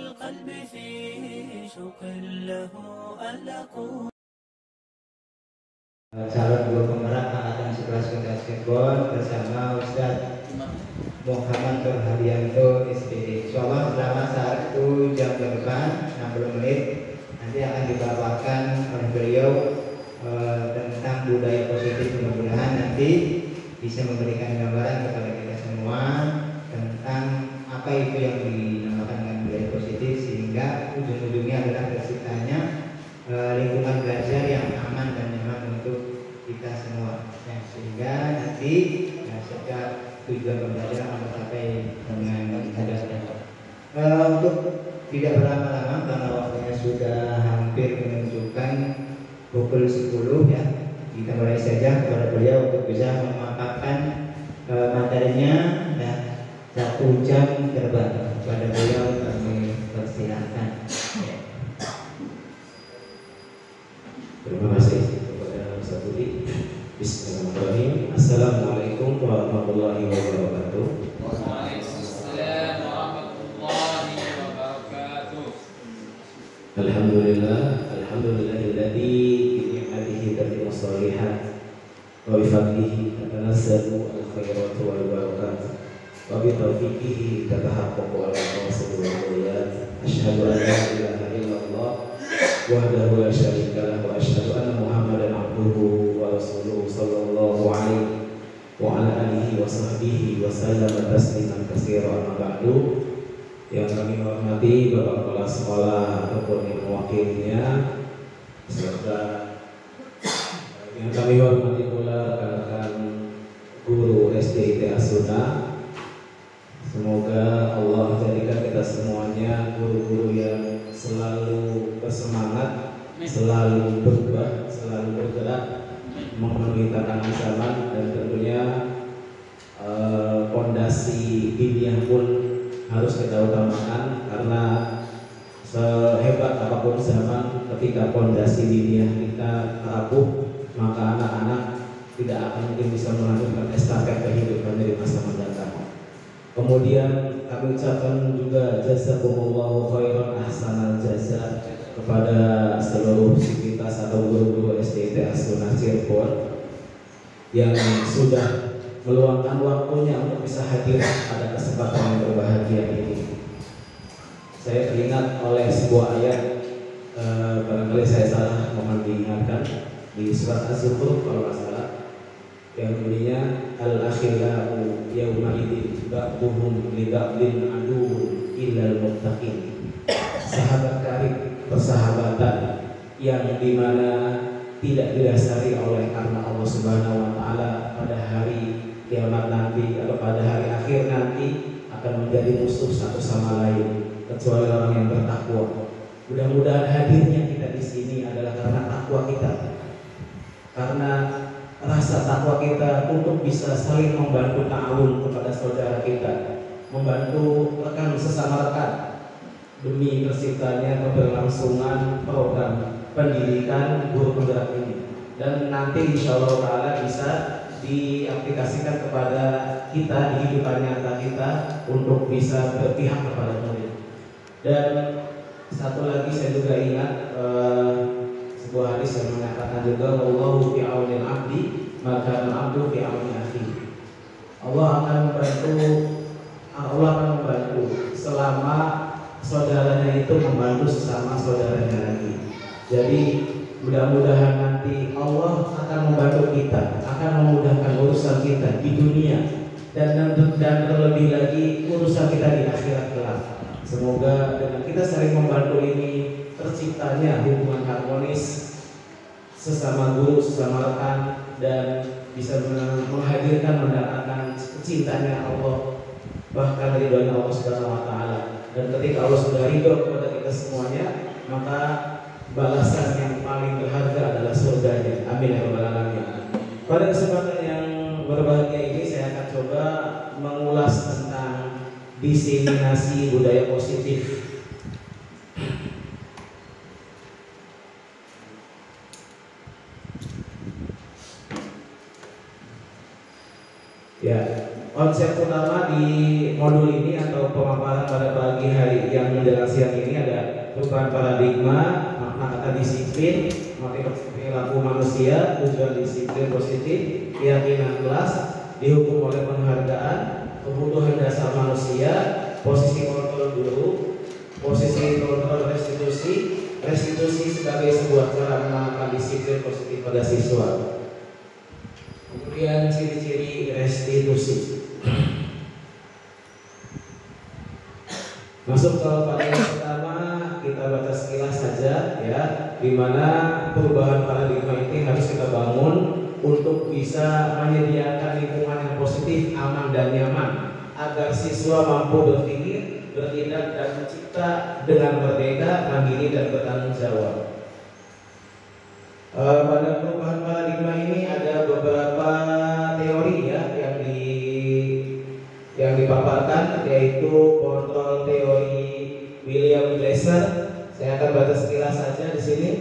القلب في شوق له ألق. Calon guru penggerak angkatan 11 basketball bersama Ustadz Muhammad Nur Haryanto SPD. Insyaallah selama 1 jam ke depan 60 menit nanti akan dibawakan oleh beliau tentang budaya positif. Mudah-mudahan nanti bisa memberikan gambaran kepada kita semua tentang apa itu yang dinamakan dengan budaya positif, sehingga ujung-ujungnya adalah terciptanya lingkungan belajar yang aman dan nyaman untuk kita semua, ya, sehingga nanti setiap tujuan pembelajaran akan tercapai dengan mudah. Untuk tidak berlama-lama karena waktunya sudah hampir menunjukkan pukul 10, ya, kita mulai saja kepada beliau untuk bisa memaparkan materinya, ya, 1 jam terbang kepada beliau. Kami persilahkan. Terima kasih kepada Ustaz Budi. Bismillahirrahmanirrahim. Assalamualaikum warahmatullahi wabarakatuh. Waalaikumsalam warahmatullahi wabarakatuh. Alhamdulillahilladzi bi ni'matihi tatimmu shalihat wa bi fadlihi tatanazzalu al-khairatu wal barakat wa bi tawfiqihi tatahaqqaqu al-maqasid wal ghayat. Asyhadu an la ilaha illallah wahdahu la syarika lah wa asyhadu anna Muhammadan abduhu wa rasuluhu sallallahu alaihi wa ala alihi wa sahbihi wa sallam tasliman katsiran. Amma ba'du. Yang kami hormati Bapak Kepala Sekolah ataupun yang mewakilinya, serta yang kami hormati pula rekan-rekan guru SD IT As-Sunnah. Semoga Allah jadikan kita semuanya guru-guru yang selalu bersemangat, selalu berubah, selalu bergerak, memenuhi tatanan zaman, dan tentunya pondasi diniyah pun harus kita utamakan, karena sehebat apapun zaman, ketika pondasi diniyah kita rapuh, maka anak-anak tidak akan mungkin bisa melanjutkan estafet kehidupan dari masa mendatang. Kemudian kami ucapkan juga jazakumullahu khairan ahsanal jaza kepada seluruh sivitas atau guru-guru SDIT As-Sunnah Cirebon yang sudah meluangkan waktunya untuk bisa hadir pada kesempatan yang berbahagia ini. Saya teringat oleh sebuah ayat, barangkali saya salah, mohon diingatkan, di surat Az-Zukhruf kalau nggak salah, yang bunyinya al-akhillau yawma idzin ba'duhum li ba'din aduwwun illal muttaqin. Sahabat karib, persahabatan yang dimana tidak didasari oleh karena Allah Subhanahu wa taala pada hari kiamat nanti atau pada hari akhir nanti akan menjadi musuh satu sama lain kecuali orang yang bertakwa. Mudah-mudahan hadirnya kita di sini adalah karena takwa kita, karena rasa takwa kita untuk bisa saling membantu ta'awun kepada saudara kita, membantu rekan sesama rekan demi terciptanya keberlangsungan program pendidikan guru penggerak ini, dan nanti insyaallah ta'ala bisa diaplikasikan kepada kita di kehidupan nyata kita untuk bisa berpihak kepada murid. Dan satu lagi saya juga ingat sebuah hadis yang mengatakan juga wallahu fi aunil abdi maka al-abdu fi auni akhi. Allah akan membantu selama saudaranya itu membantu sesama saudaranya lagi. Jadi mudah-mudahan nanti Allah akan membantu kita, akan memudahkan urusan kita di dunia dan terlebih lagi urusan kita di akhirat kelak. Semoga dengan kita saling membantu ini terciptanya hubungan harmonis sesama guru, sesama rekan, dan bisa menghadirkan, mendatangkan cintanya Allah, bahkan ridhonya Allah Subhanahu wa taala. Dan ketika Allah sudah ridho kepada kita semuanya, maka balasan yang paling berharga adalah surganya. Amin ya rabbal alamin. Pada kesempatan yang berbahagia ini saya akan coba mengulas tentang diseminasi budaya positif. Ya, konsep utama di modul ini atau pemaparan pada pagi pagi hari yang menjelang siang ini ada perubahan paradigma, makna kata disiplin, motivasi perilaku manusia, tujuan disiplin positif, keyakinan kelas, dihukum oleh penghargaan, kebutuhan dasar manusia, posisi kontrol guru, posisi kontrol restitusi, restitusi sebagai sebuah cara menanamkan disiplin positif pada siswa. Kemudian ciri-ciri restitusi. Masuk ke materi pertama, kita baca sekilas saja ya, di mana perubahan paradigma ini harus kita bangun untuk bisa menyediakan lingkungan yang positif, aman dan nyaman agar siswa mampu berpikir, bertindak dan mencipta dengan merdeka, mandiri dan bertanggung jawab. Pada perubahan paradigma ini ada beberapa teori ya yang dipaparkan, yaitu kontrol teori William Glasser. Saya akan baca sekilas saja di sini.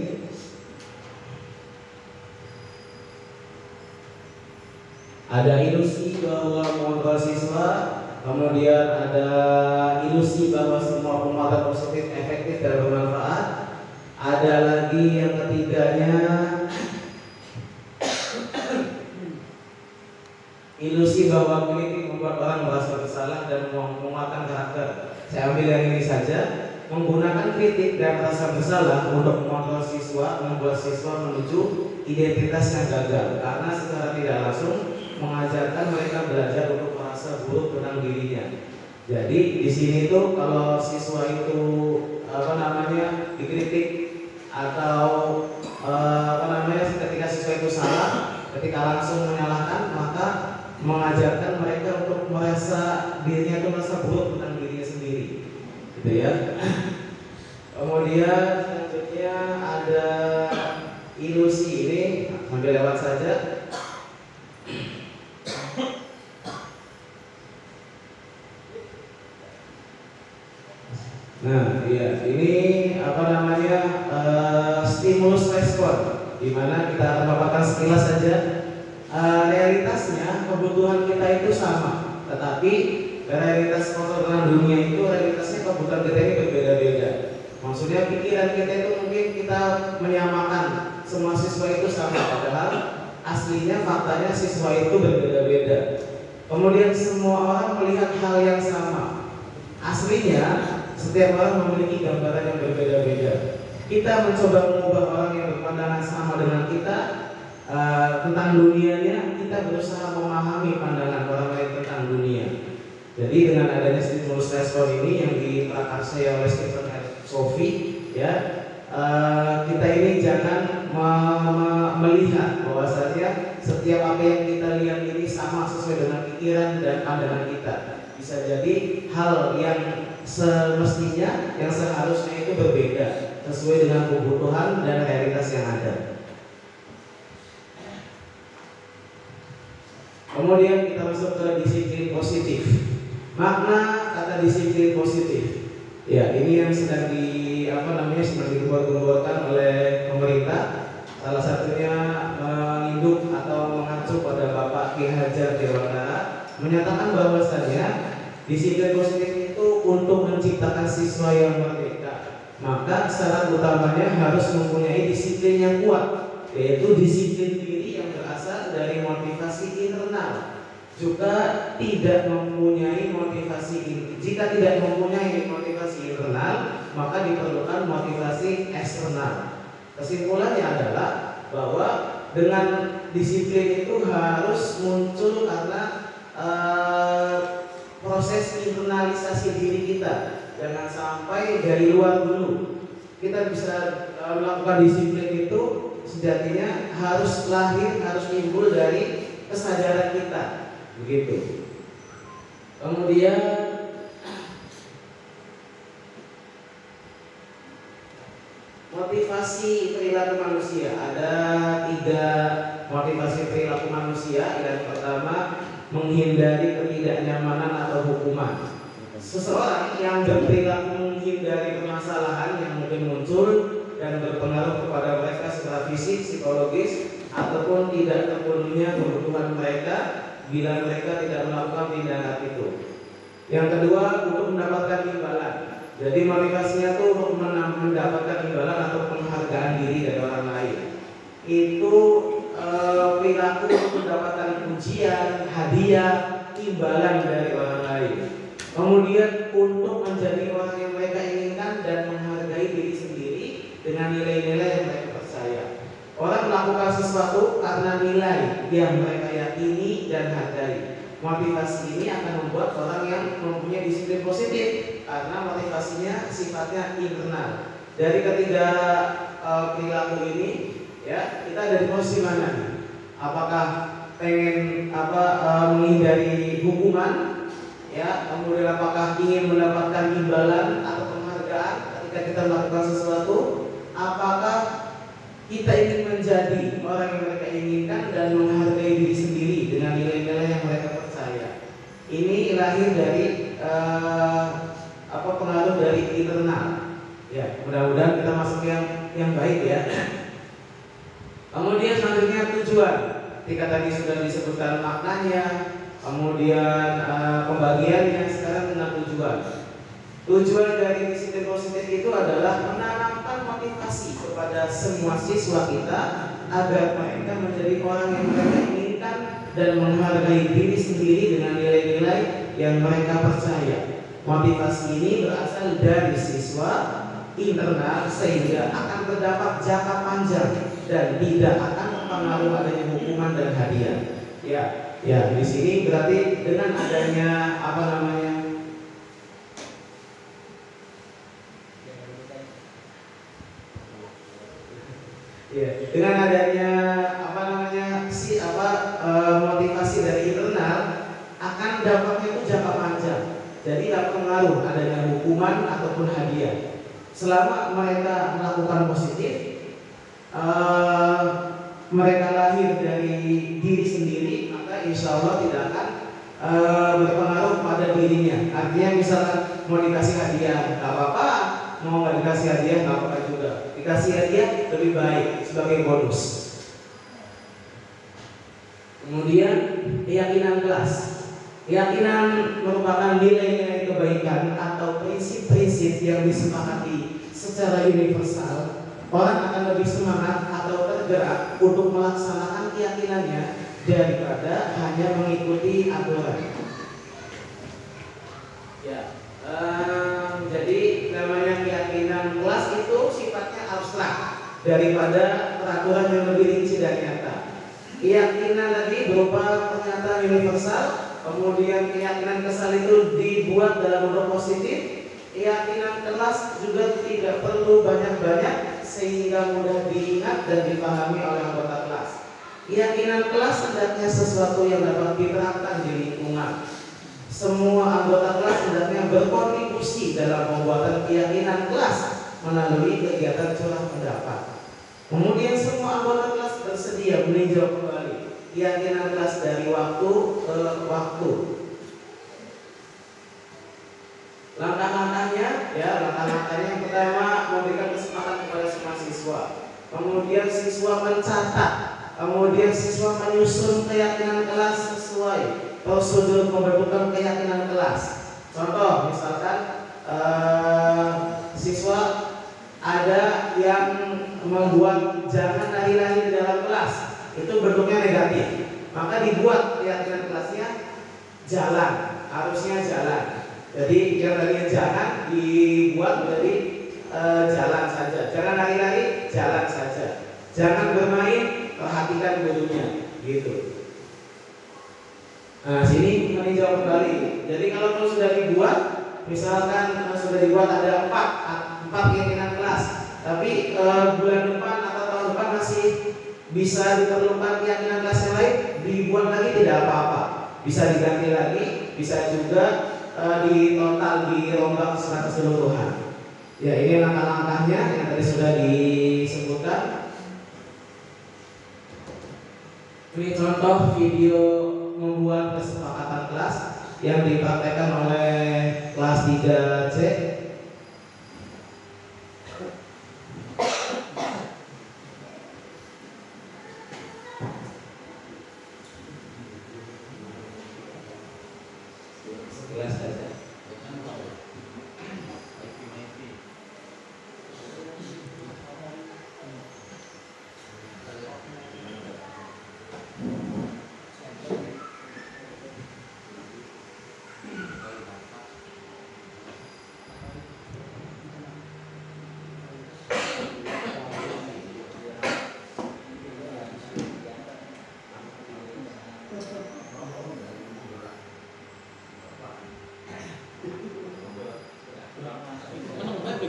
Ada ilusi bahwa mengontrol siswa, kemudian ada ilusi bahwa semua penguatan positif efektif dan bermanfaat. Ada lagi yang ketiganya, ilusi bahwa kritik membuat orang merasa bersalah dan menguatkan karakter. Saya ambil yang ini saja. Menggunakan kritik dan rasa bersalah untuk mengontrol siswa membuat siswa menuju identitas yang gagal, karena secara tidak langsung mengajarkan mereka belajar untuk merasa buruk tentang dirinya. Jadi di sini tuh kalau siswa itu dikritik atau ketika siswa itu salah, ketika langsung menyalahkan, maka mengajarkan mereka untuk merasa dirinya itu merasa buruk tentang dirinya sendiri, gitu ya. Kemudian selanjutnya ada ilusi ini, sambil lewat saja. Nah, iya, ini stimulus respon, di mana kita akan paparkan sekilas saja. Realitasnya kebutuhan kita itu sama, tetapi realitas kotoran dunia itu realitasnya kebutuhan kita ini berbeda-beda. Maksudnya pikiran kita itu mungkin kita menyamakan semua siswa itu sama, padahal aslinya faktanya siswa itu berbeda-beda. Kemudian semua orang melihat hal yang sama, aslinya setiap orang memiliki gambaran yang berbeda-beda. Kita mencoba mengubah orang yang berpandangan sama dengan kita tentang dunianya, kita berusaha memahami pandangan orang lain tentang dunia. Jadi dengan adanya stimulus respon ini yang diprakarsai oleh Stephen Covey, ya, kita ini jangan melihat bahwasanya setiap apa yang kita lihat ini sama sesuai dengan pikiran dan pandangan kita. Bisa jadi hal yang semestinya, yang seharusnya itu berbeda sesuai dengan kebutuhan dan realitas yang ada. Kemudian kita masuk ke disiplin positif. Makna kata disiplin positif, ya ini yang sedang sedang digembar-gemborkan oleh pemerintah. Salah satunya menginduk atau mengacu pada Bapak Ki Hajar Dewantara, menyatakan bahwasanya disiplin positif itu untuk menciptakan siswa yang merdeka. Maka syarat utamanya harus mempunyai disiplin yang kuat, yaitu disiplin diri yang berasal dari motivasi internal. Juga tidak mempunyai jika tidak mempunyai motivasi internal, maka diperlukan motivasi eksternal. Kesimpulannya adalah bahwa dengan disiplin itu harus muncul karena proses internalisasi diri kita. Jangan sampai dari luar dulu. Kita bisa melakukan disiplin itu sejatinya harus lahir, harus timbul dari kesadaran kita, begitu. Kemudian motivasi perilaku manusia, ada 3 motivasi perilaku manusia. Yang pertama, menghindari ketidaknyamanan atau hukuman. Seseorang yang berperilaku menghindari permasalahan yang mungkin muncul dan berpengaruh kepada mereka secara fisik, psikologis, ataupun tidak terpenuhinya kebutuhan mereka bila mereka tidak melakukan tindakan itu. Yang kedua, untuk mendapatkan imbalan. Jadi motivasinya tuh untuk mendapatkan imbalan atau penghargaan diri dari orang lain. Itu perilaku untuk mendapatkan pujian, hadiah, imbalan dari orang lain. Kemudian untuk menjadi orang yang mereka inginkan dan menghargai diri sendiri dengan nilai-nilai yang mereka percaya. Orang melakukan sesuatu karena nilai yang mereka yakini dan hargai. Motivasi ini akan membuat orang yang mempunyai disiplin positif karena motivasinya sifatnya internal. Dari ketiga perilaku ini, ya, kita ada di posisi mana? Apakah pengen menghindari hukuman, ya, kemudian apakah ingin mendapatkan imbalan atau penghargaan ketika kita melakukan sesuatu? Apakah kita ingin menjadi orang yang mereka inginkan dan menghargai diri sendiri dengan nilai-nilai yang mereka percaya? Ini lahir dari pengaruh dari internal. Ya, mudah-mudahan kita masuk yang baik ya. Kemudian selanjutnya tujuan. Ketika tadi sudah disebutkan maknanya, kemudian pembagiannya, sekarang tentang tujuan. Tujuan dari disiplin positif itu adalah menanamkan motivasi kepada semua siswa kita agar mereka menjadi orang yang mereka inginkan dan menghargai diri sendiri dengan nilai-nilai yang mereka percaya. Motivasi ini berasal dari siswa internal sehingga akan berdampak jangka panjang dan tidak akan mempengaruhi adanya hukuman dan hadiah. Ya, di sini berarti dengan adanya dengan adanya motivasi dari internal akan dampaknya itu jangka panjang. Jadi tidak pengaruh adanya hukuman ataupun hadiah. Selama mereka melakukan positif, mereka lahir dari diri sendiri, maka insya Allah tidak akan berpengaruh pada dirinya. Artinya misalkan mau dikasih hadiah, nggak apa-apa. Mau nggak dikasih hadiah, nggak apa-apa juga. Dikasih hadiah lebih baik sebagai bonus. Kemudian keyakinan kelas. Keyakinan merupakan nilai-nilai kebaikan atau prinsip-prinsip yang disepakati secara universal. Orang akan lebih semangat atau tergerak untuk melaksanakan keyakinannya daripada hanya mengikuti aturan. Ya, jadi namanya keyakinan kelas itu sifatnya abstrak daripada peraturan yang lebih rinci dan nyata. Keyakinan tadi berupa pernyataan universal. Kemudian keyakinan kesal itu dibuat dalam bentuk positif. Keyakinan kelas juga tidak perlu banyak-banyak sehingga mudah diingat dan dipahami oleh anggota kelas. Keyakinan kelas hendaknya sesuatu yang dapat diterapkan di lingkungan. Semua anggota kelas hendaknya berkontribusi dalam pembuatan keyakinan kelas melalui kegiatan curah pendapat. Kemudian semua anggota kelas bersedia meninjau kembali keyakinan kelas dari waktu ke waktu. Langkah-langkahnya yang pertama memberikan kesempatan kepada semua siswa. Kemudian siswa mencatat. Kemudian siswa menyusun keyakinan kelas sesuai prosedur pembentukan keyakinan kelas. Contoh, misalkan siswa ada yang membuat jangan lari-lari di dalam kelas. Itu bentuknya negatif, maka dibuat keyakinan kelasnya jalan, harusnya jalan. Jadi yang tadinya jangan dibuat menjadi jalan saja. Jangan lari-lari, jalan saja. Jangan bermain, perhatikan gurunya, gitu. Nah, sini meninjau kembali. Jadi kalau sudah dibuat, misalkan sudah dibuat ada 4 keyakinan kelas, tapi bulan depan atau tahun depan masih bisa diperlukan keyakinan kelas yang lain, dibuat lagi tidak apa-apa. Bisa diganti lagi, bisa juga ditotal, dirombak secara keseluruhan. Ya, ini langkah-langkahnya yang tadi sudah disebutkan. Ini contoh video membuat kesepakatan kelas yang dipraktekkan oleh kelas 3C.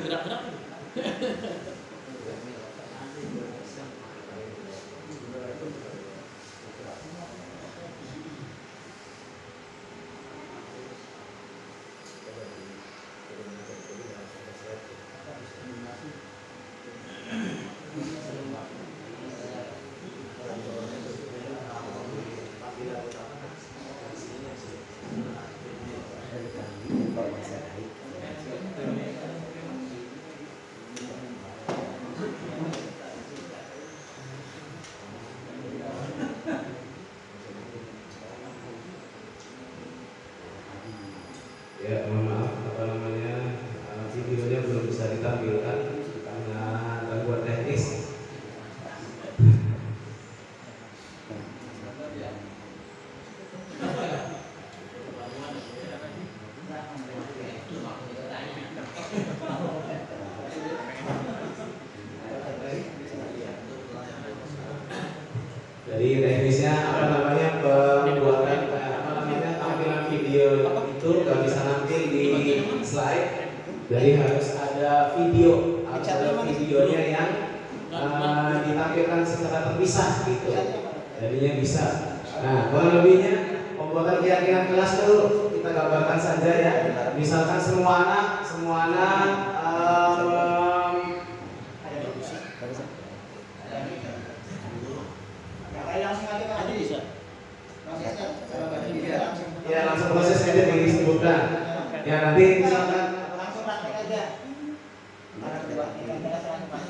gerak-gerak. Ya, mohon maaf, videonya belum bisa ditampilkan karena gangguan teknis. Jadi teknisnya pembuatan tampilan video itu nggak bisa nampil di slide, jadi harus ada videonya yang ditampilkan secara terpisah gitu, jadinya bisa. Nah, kalau lebihnya pembuatan keyakinan kelas dulu kita gambarkan saja ya. Misalkan semua anak ya langsung proses aja disebutkan. Ya nanti misalkan langsung praktek aja.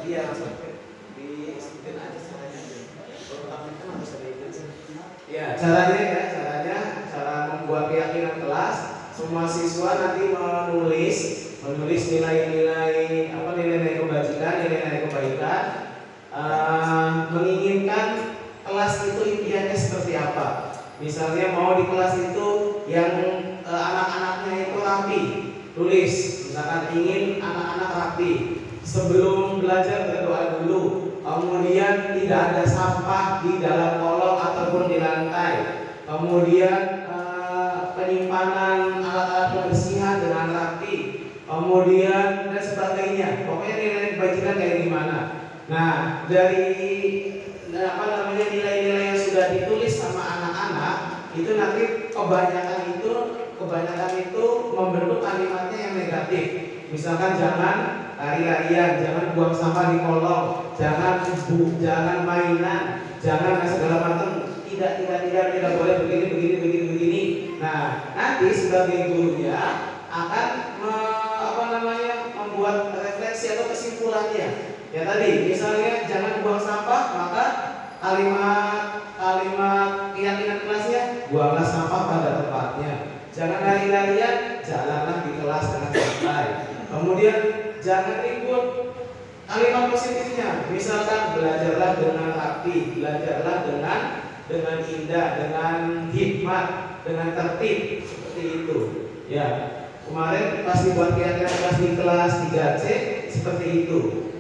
iya langsung disebutin aja caranya. Ya caranya cara membuat keyakinan kelas. Semua siswa nanti menulis nilai-nilai kebajikan, nilai-nilai kebaikan, menginginkan kelas itu impiannya seperti apa. Misalnya mau di kelas itu yang anak-anaknya itu rapi, tulis misalkan ingin anak-anak rapi, sebelum belajar berdoa dulu, kemudian tidak ada sampah di dalam kolong ataupun di lantai, kemudian penyimpanan alat-alat kebersihan dengan rapi, kemudian dan sebagainya. Pokoknya nilai kebajikan kayak gimana. Nah, dari nilai-nilai yang sudah ditulis sama anak-anak itu nanti kebanyakan itu membentuk kalimatnya yang negatif. Misalkan jangan lari-larian, jangan buang sampah di kolong, jangan mainan, jangan segala macam. Tidak boleh begini. Nah, nanti sebagai gurunya akan membuat refleksi atau kesimpulannya. Ya tadi, misalnya jangan buang sampah, maka kalimat keyakinan kelasnya buanglah sampah pada tempatnya. Jangan lari-larian, jalanlah di kelas dengan santai. Kemudian jangan ribut. Kalimat positifnya, misalkan belajarlah dengan rapi, belajarlah dengan indah, dengan hikmat, dengan tertib, seperti itu. Ya, kemarin pas dibuat keyakinan kelas di kelas 3C seperti itu.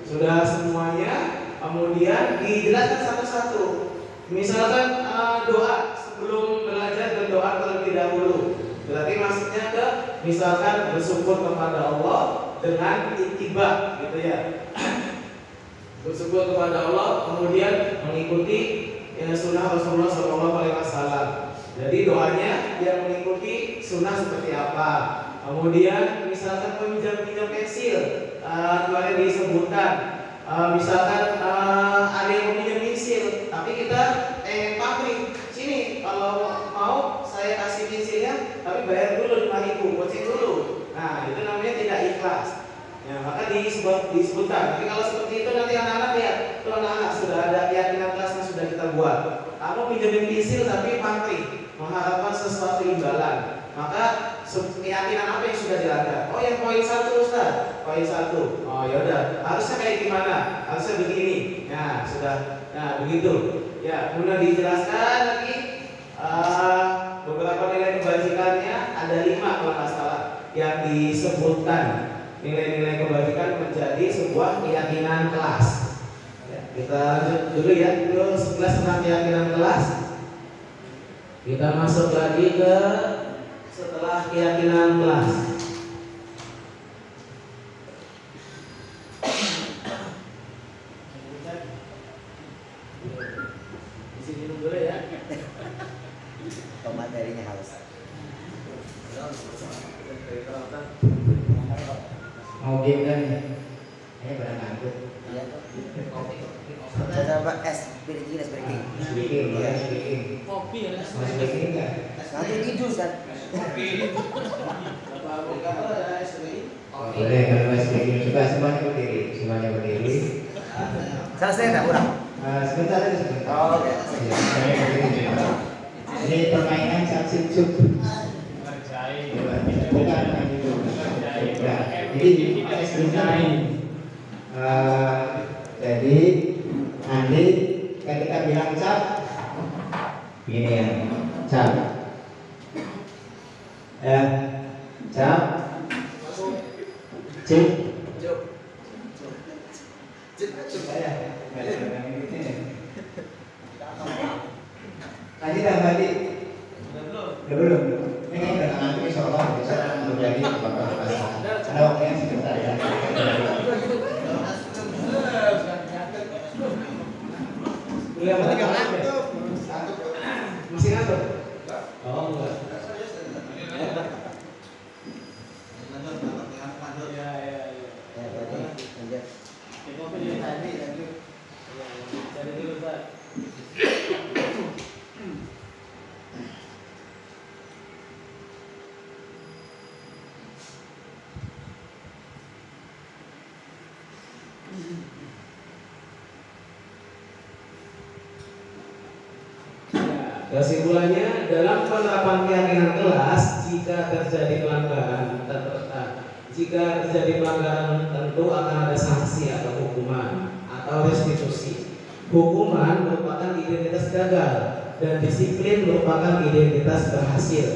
Sudah semuanya, kemudian dijelaskan satu-satu. Misalkan doa sebelum belajar berdoa terlebih dahulu. Berarti maksudnya misalkan bersyukur kepada Allah dengan ittiba, gitu ya. Bersyukur kepada Allah, kemudian mengikuti sunnah Rasulullah SAW. Jadi doanya yang mengikuti sunnah seperti apa. Kemudian misalkan meminjam pensil, kemarin disebutkan. Misalkan ada yang meminjam pensil, tapi kita pabrik. Sini kalau mau saya kasih pensilnya, tapi bayar dulu 5.000, goceng dulu. Nah itu namanya tidak ikhlas. Ya, maka disebutkan. Tapi kalau seperti itu nanti anak-anak lihat, tuh anak-anak sudah ada keyakinan kelas yang sudah kita buat. Kamu pinjamin pensil tapi pabrik, mengharapkan sesuatu imbalan. Maka keyakinan apa yang sudah dilanggar? Oh yang poin 1 Ustaz, poin 1. Oh yaudah, harusnya kayak gimana? Harusnya begini. Nah sudah, nah begitu. Ya kemudian dijelaskan lagi beberapa nilai kebajikannya ada 5 kalau nggak salah yang disebutkan. Nilai-nilai kebajikan menjadi sebuah keyakinan kelas. Ya, kita lanjut dulu ya, dulu 11 tentang keyakinan kelas. Kita masuk lagi ke setelah keyakinan kelas. ini pernah ngantuk. Iya. Coba es speaking. Speaking, ya speaking. Kopi ya. Mau speaking nggak? Nanti tidur kan. Boleh kalau mau speaking. Coba semuanya berdiri. Selesai enggak kurang? Sebentar aja sebentar. Oh, oke. Ya, saya berdiri. Ini permainan substitute. Bukan main itu. Ya, jadi sebentar. Jadi Andi ketika bilang cap, gini ya, cap, cap, cip, Tadi dah tadi. Belum. Ini kan udah nanti insyaallah bisa menjadi bapak pasal. Ada waktunya sebentar ya. Udah ngantuk. Masih ngantuk? Oh enggak. Kesimpulannya, dalam penerapan keyakinan kelas, jika terjadi pelanggaran tentu akan ada sanksi atau hukuman atau restitusi. Hukuman merupakan identitas gagal dan disiplin merupakan identitas berhasil.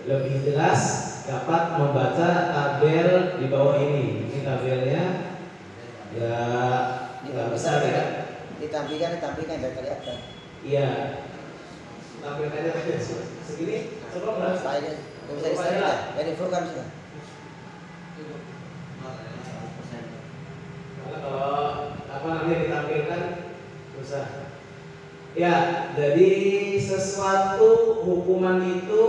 Lebih jelas dapat membaca tabel di bawah ini. Ini tabelnya ya nggak besar ya. Ditampilkan biar kelihatan. Iya. Tampilkannya segini, coba berapa? Saya bisa disetel. Jadi full kan sudah. Kalau apa namanya ditampilkan susah. Ya, jadi sesuatu hukuman itu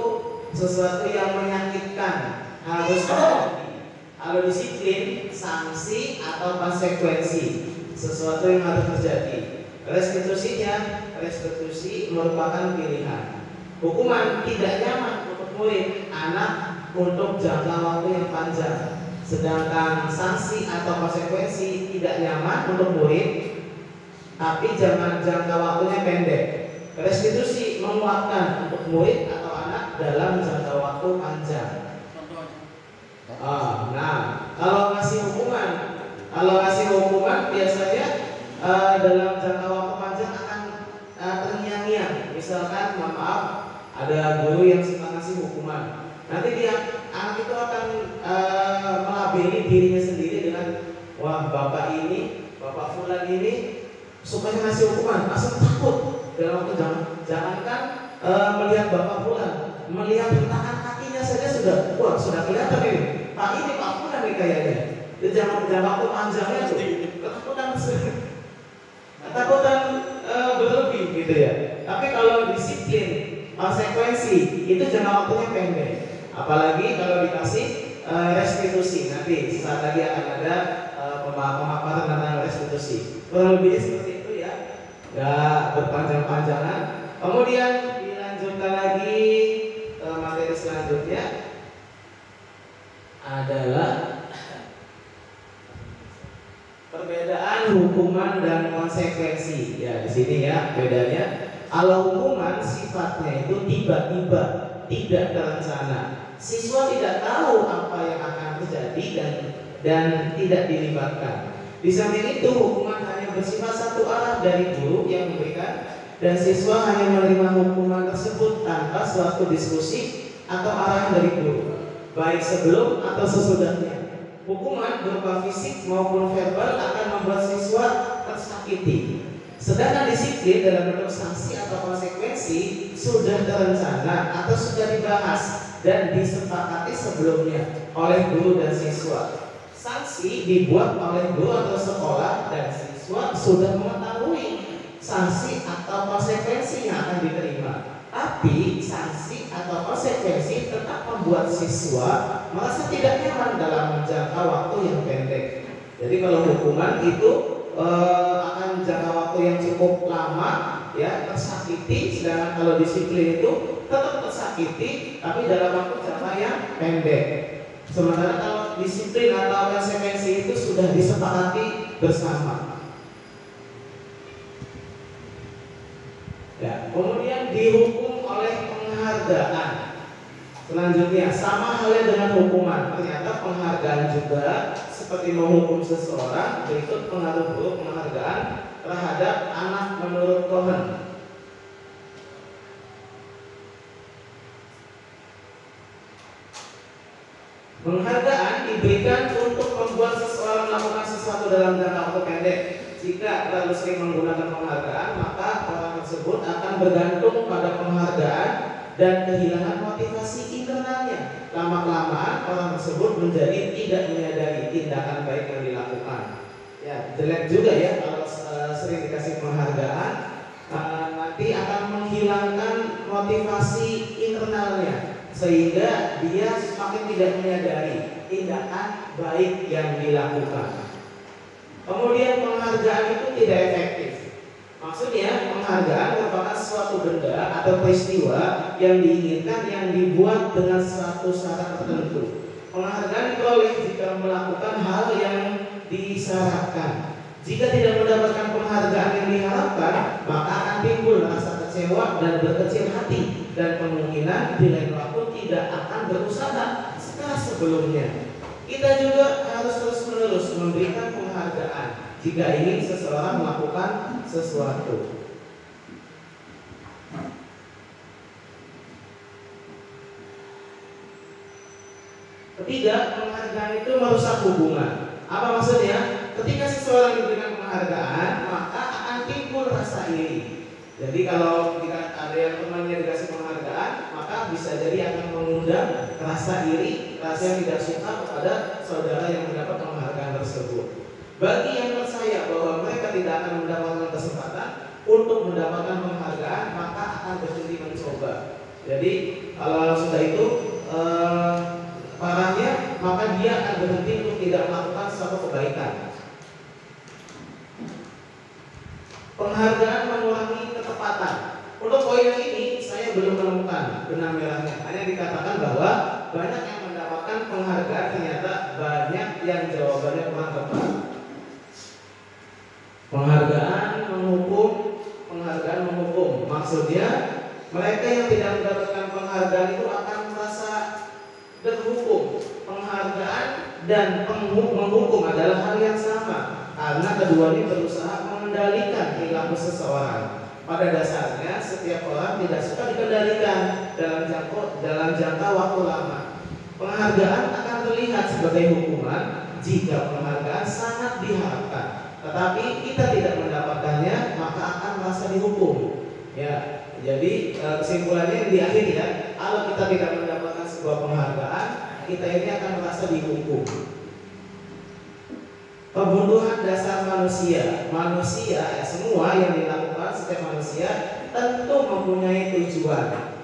sesuatu yang menyakitkan harus terjadi. Kalau disiplin, sanksi atau konsekuensi, sesuatu yang harus terjadi. Restitusi merupakan pilihan. Hukuman tidak nyaman untuk murid, anak untuk jangka waktu yang panjang. Sedangkan sanksi atau konsekuensi tidak nyaman untuk murid, tapi jangka waktunya pendek. Restitusi menguatkan untuk murid atau anak dalam jangka waktu panjang. Nah, kalau ngasih hukuman biasanya dalam jangka waktu panjang akan terngiang-ngiang. Misalkan, mohon maaf, ada guru yang suka ngasih hukuman. Nanti anak itu akan melabeli dirinya sendiri dengan, wah bapak fulan ini sukanya ngasih hukuman, langsung takut dalam waktu jangankan melihat bapak fulan, melihat hentakan kakinya saja sudah kelihatan ini. Pak fulan nih kayaknya. Di jangka waktu panjangnya tuh ketakutan berlebih gitu ya. Tapi kalau disiplin, konsekuensi itu jangka waktunya pendek. Apalagi kalau dikasih restitusi, nanti sesaat lagi akan ada pemaparan tentang restitusi. Kurang lebihnya seperti itu ya, nggak berpanjang-panjangan. Kemudian dilanjutkan lagi materi selanjutnya adalah perbedaan hukuman dan konsekuensi. Ya, di sini ya bedanya. Kalau hukuman sifatnya itu tiba-tiba, tidak terencana. Siswa tidak tahu apa yang akan terjadi dan tidak dilibatkan. Di samping itu, hukuman hanya bersifat satu arah dari guru yang memberikan, dan siswa hanya menerima hukuman tersebut tanpa suatu diskusi atau arahan dari guru, baik sebelum atau sesudahnya. Hukuman berupa fisik maupun verbal akan membuat siswa tersakiti. Sedangkan disiplin dalam bentuk sanksi atau konsekuensi sudah terencana atau sudah dibahas dan disepakati sebelumnya oleh guru dan siswa. Sanksi dibuat oleh guru atau sekolah dan siswa sudah mengetahui sanksi atau konsekuensi yang akan diterima. Tapi sanksi atau konsekuensi tetap membuat siswa merasa tidak nyaman dalam jangka waktu yang pendek. Jadi kalau hukuman itu akan jangka waktu yang cukup lama, ya, tersakiti. Sedangkan kalau disiplin itu tetap tersakiti, tapi dalam waktu jangka yang pendek. Sementara kalau disiplin atau konsekuensi itu sudah disepakati bersama. Ya, kemudian dihukum oleh penghargaan. Selanjutnya sama halnya dengan hukuman. Ternyata penghargaan juga seperti menghukum seseorang, berikut pengaruh buruk penghargaan terhadap anak menurut Cohen. Penghargaan diberikan untuk membuat seseorang melakukan sesuatu dalam jangka waktu pendek. Jika terlalu sering menggunakan penghargaan, maka orang tersebut akan bergantung pada penghargaan dan kehilangan motivasi internalnya. Lama-kelamaan orang tersebut menjadi tidak menyadari tindakan baik yang dilakukan. Ya, jelek juga ya kalau sering dikasih penghargaan, nanti akan menghilangkan motivasi internalnya, sehingga dia semakin tidak menyadari tindakan baik yang dilakukan. Kemudian penghargaan itu tidak efektif. Maksudnya penghargaan merupakan suatu benda atau peristiwa yang diinginkan yang dibuat dengan suatu syarat tertentu. Penghargaan diperoleh jika melakukan hal yang disyaratkan. Jika tidak mendapatkan penghargaan yang diharapkan, maka akan timbul rasa kecewa dan berkecil hati, dan kemungkinan di lain waktu tidak akan berusaha setelah sebelumnya. Kita juga harus terus-menerus memberikan penghargaan jika ingin seseorang melakukan sesuatu. Ketiga, penghargaan itu merusak hubungan. Apa maksudnya? Ketika seseorang diberikan penghargaan, maka akan timbul rasa iri. Jadi kalau ada yang temannya dikasih penghargaan, maka bisa jadi akan mengundang rasa iri, rasa yang tidak suka kepada saudara yang mendapat penghargaan tersebut. Bagi yang percaya bahwa mereka tidak akan mendapatkan kesempatan untuk mendapatkan penghargaan, maka akan berhenti mencoba. Jadi kalau sudah itu parahnya, maka dia akan berhenti untuk tidak melakukan suatu kebaikan. Penghargaan mengurangi ketepatan. Untuk poin yang ini saya belum menemukan benang merahnya. Hanya dikatakan bahwa banyak yang mendapatkan penghargaan, ternyata banyak yang jawabannya kurang tepat. Penghargaan menghukum. Maksudnya mereka yang tidak mendapatkan penghargaan itu akan merasa terhukum. Penghargaan dan menghukum adalah hal yang sama, karena keduanya berusaha mengendalikan perilaku seseorang. Pada dasarnya setiap orang tidak suka dikendalikan dalam jangka waktu lama. Penghargaan akan terlihat sebagai hukuman jika penghargaan sangat diharapkan, tetapi kita tidak mendapatkannya, maka akan merasa dihukum. Ya, jadi kesimpulannya di akhir ya, kalau kita tidak mendapatkan sebuah penghargaan, kita ini akan merasa dihukum. Kebutuhan dasar manusia, ya, semua yang dilakukan setiap manusia tentu mempunyai tujuan,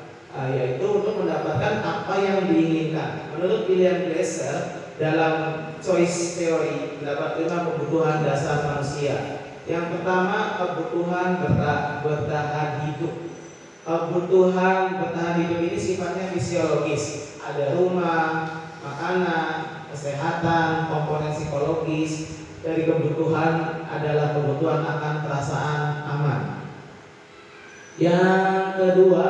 yaitu untuk mendapatkan apa yang diinginkan. Menurut William Glasser dalam choice theory, terdapat 5 kebutuhan dasar manusia. Yang pertama, kebutuhan bertahan hidup. Kebutuhan bertahan hidup ini sifatnya fisiologis. Ada rumah, makanan, kesehatan, komponen psikologis. Dari kebutuhan adalah kebutuhan akan perasaan aman. Yang kedua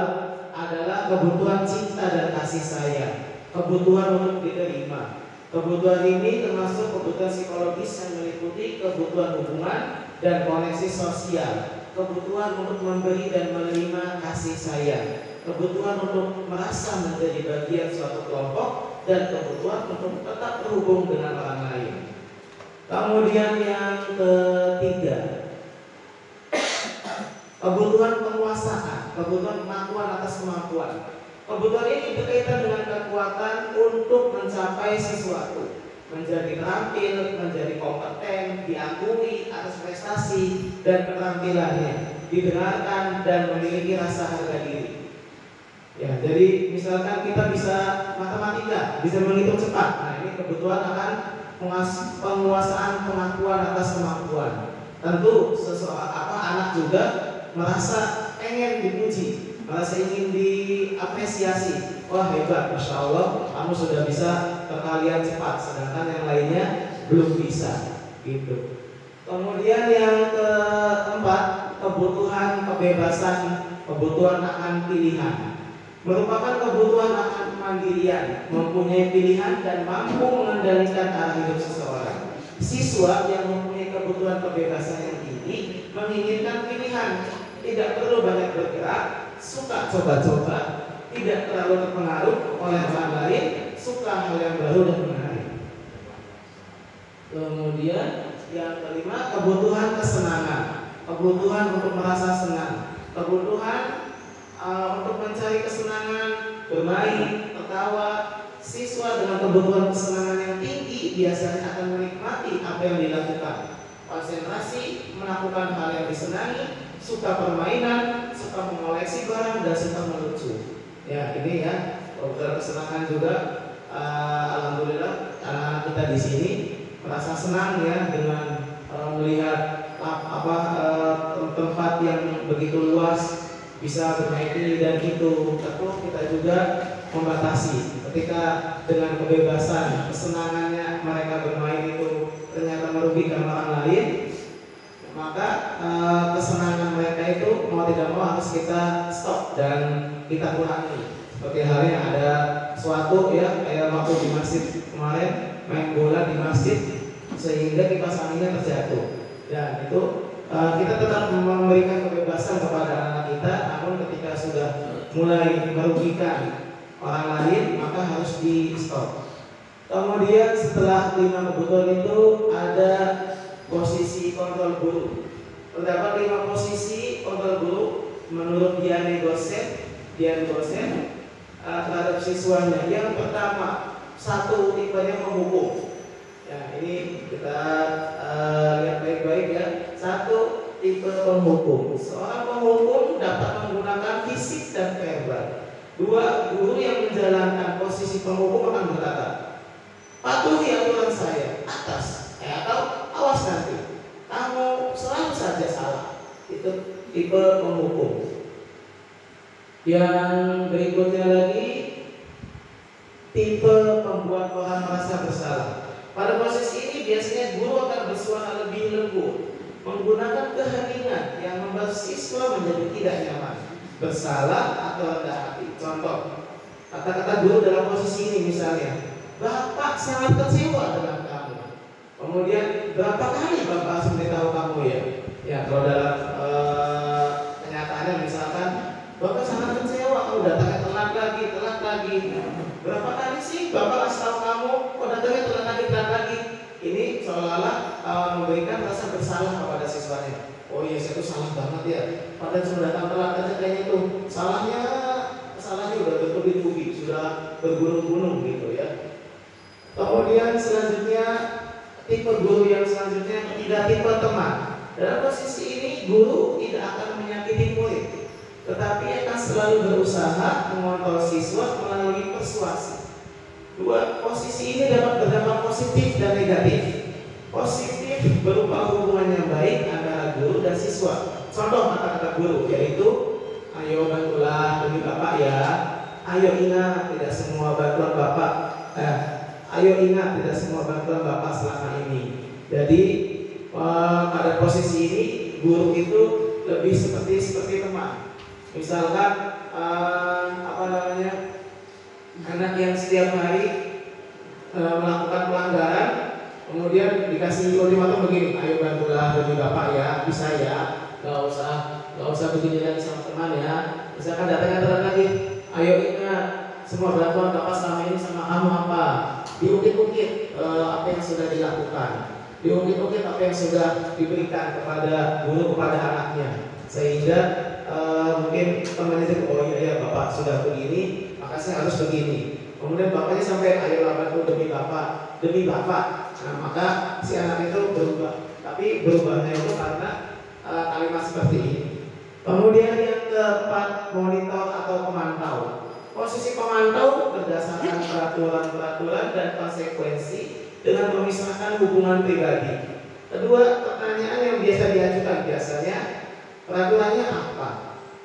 adalah kebutuhan cinta dan kasih sayang, kebutuhan untuk diterima. Kebutuhan ini termasuk kebutuhan psikologis yang meliputi kebutuhan hubungan dan koneksi sosial, kebutuhan untuk memberi dan menerima kasih sayang, kebutuhan untuk merasa menjadi bagian suatu kelompok, dan kebutuhan untuk tetap terhubung dengan orang lain. Kemudian yang ketiga, kebutuhan penguasaan, kebutuhan pengakuan atas kemampuan. Kebutuhan ini berkaitan dengan kekuatan untuk mencapai sesuatu, menjadi terampil, menjadi kompeten, diakui atas prestasi dan keterampilannya, didengarkan dan memiliki rasa harga diri. Ya, jadi misalkan kita bisa matematika, bisa menghitung cepat. Nah, ini kebutuhan akan penguasaan pengakuan atas kemampuan. Tentu anak juga merasa ingin dipuji, merasa ingin diapresiasi. Wah hebat, masya Allah, kamu sudah bisa perkalian cepat, sedangkan yang lainnya belum bisa. Gitu. Kemudian yang keempat, kebutuhan kebebasan, kebutuhan akan pilihan. Merupakan kebutuhan akan kemandirian, mempunyai pilihan dan mampu mengendalikan arah hidup seseorang. Siswa yang mempunyai kebutuhan kebebasan yang tinggi menginginkan pilihan, tidak perlu banyak bergerak, suka coba-coba, tidak terlalu terpengaruh oleh orang lain, suka hal yang baru dan menarik. Kemudian yang kelima, kebutuhan kesenangan, kebutuhan untuk merasa senang, kebutuhan untuk mencari kesenangan, bermain, tertawa. Siswa dengan kebutuhan kesenangan yang tinggi biasanya akan menikmati apa yang dilakukan, konsentrasi, melakukan hal yang disenangi, suka permainan, suka mengoleksi barang, dan suka melucu. Ya ini ya, kebutuhan kesenangan juga. Alhamdulillah anak-anak kita di sini merasa senang ya dengan melihat tempat yang begitu luas, bisa bermain ini dan itu. Tentu kita juga membatasi ketika dengan kebebasan kesenangannya mereka bermain itu ternyata merugikan orang lain, maka kesenangan mereka itu mau tidak mau harus kita stop dan kita kurangi. Seperti halnya ada suatu ya kayak waktu di masjid kemarin main bola di masjid sehingga kipas anginnya terjatuh, dan itu kita tetap memberikan kebebasan kepada anak kita, namun ketika sudah mulai merugikan orang lain maka harus di stop. Kemudian setelah 5 kebutuhan itu ada posisi kontrol guru. Terdapat 5 posisi kontrol guru menurut Dian Gosen terhadap siswanya. Yang pertama, 1 tipenya penghukum. Ya ini kita lihat baik-baik ya. 1 tipe penghukum. Seorang penghukum dapat menggunakan fisik dan verbal. 2, guru yang menjalankan posisi penghukum akan berkata, patuhi aturan saya atas atau awas nanti, kamu selalu saja salah. Itu tipe penghukum. Yang berikutnya lagi, tipe pembuat orang merasa bersalah. Pada posisi ini biasanya guru akan bersuara lebih lembut, menggunakan keheningan yang membuat siswa menjadi tidak nyaman, bersalah atau rendah hati. Contoh, kata-kata guru dalam posisi ini misalnya, Bapak sangat kecewa dengan kamu. Kemudian berapa kali Bapak harus memberitahu kamu ya? Ya kalau dalam kenyataannya misalkan Bapak sangat kecewa, kamu datangnya telat lagi. Berapa kali sih Bapak kasih tahu kamu, kok datangnya telat lagi? Ini seolah-olah memberikan rasa bersalah kepada siswanya. Oh iya, saya itu salah banget ya. Padahal sudah datang telat aja kayaknya itu. Salahnya udah bertubi-tubi, sudah bergunung-gunung gitu ya. Kemudian selanjutnya tipe guru yang selanjutnya tidak tipe teman. Dalam posisi ini guru tidak akan menyakiti murid, tetapi akan selalu berusaha mengontrol siswa melalui persuasi. 2, posisi ini dapat berdampak positif dan negatif. Positif berupa hubungan yang baik antara guru dan siswa. Contoh kata-kata guru yaitu, ayo bantulah demi Bapak ya. Ayo ingat tidak semua bantuan Bapak. Ayo ingat tidak semua bantuan Bapak selama ini. Jadi pada posisi ini guru itu lebih seperti teman. Misalkan anak yang setiap hari melakukan pelanggaran, kemudian dikasih ultimatum begini, ayo bantulah demi Bapak ya, bisa ya, gak usah begini lagi sama teman ya. Misalkan datangnya telat lagi, ayo ingat semua bantuan Bapak selama ini sama kamu apa? Diungkit-ungkit apa yang sudah dilakukan, diungkit-ungkit apa yang sudah diberikan kepada guru kepada anaknya, sehingga mungkin temannya itu, oh iya Bapak sudah begini, maka saya harus begini. Kemudian bapaknya sampai ayolah bantu demi Bapak. Nah, maka si anak itu berubah. Tapi berubahnya itu karena kalimat seperti ini. Kemudian yang keempat, monitor atau pemantau. Posisi pemantau berdasarkan peraturan dan konsekuensi dengan memisahkan hubungan pribadi. Kedua, pertanyaan yang biasa diajukan biasanya, peraturannya apa?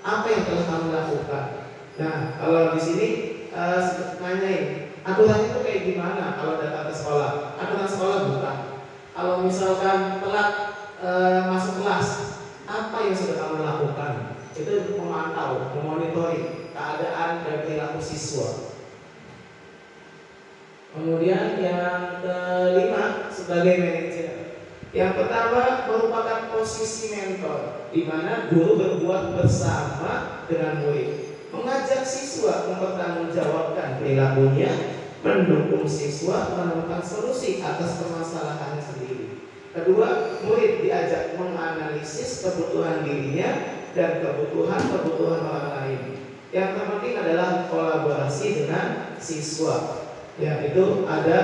Apa yang telah kamu lakukan? Nah, kalau di sini nanyain, aturannya itu kayak gimana kalau datang ke sekolah? Aturan sekolah bukan. Kalau misalkan telat masuk kelas, apa yang sudah kamu lakukan? Itu memantau, memonitori keadaan dan perilaku siswa. Kemudian yang kelima, sebagai manajer. Yang pertama merupakan posisi mentor, di mana guru berbuat bersama dengan murid, mengajak siswa mempertanggungjawabkan perilakunya, mendukung siswa menemukan solusi atas permasalahannya sendiri. Kedua, murid diajak menganalisis kebutuhan dirinya dan kebutuhan orang lain. Yang terpenting adalah kolaborasi dengan siswa. Ya, itu ada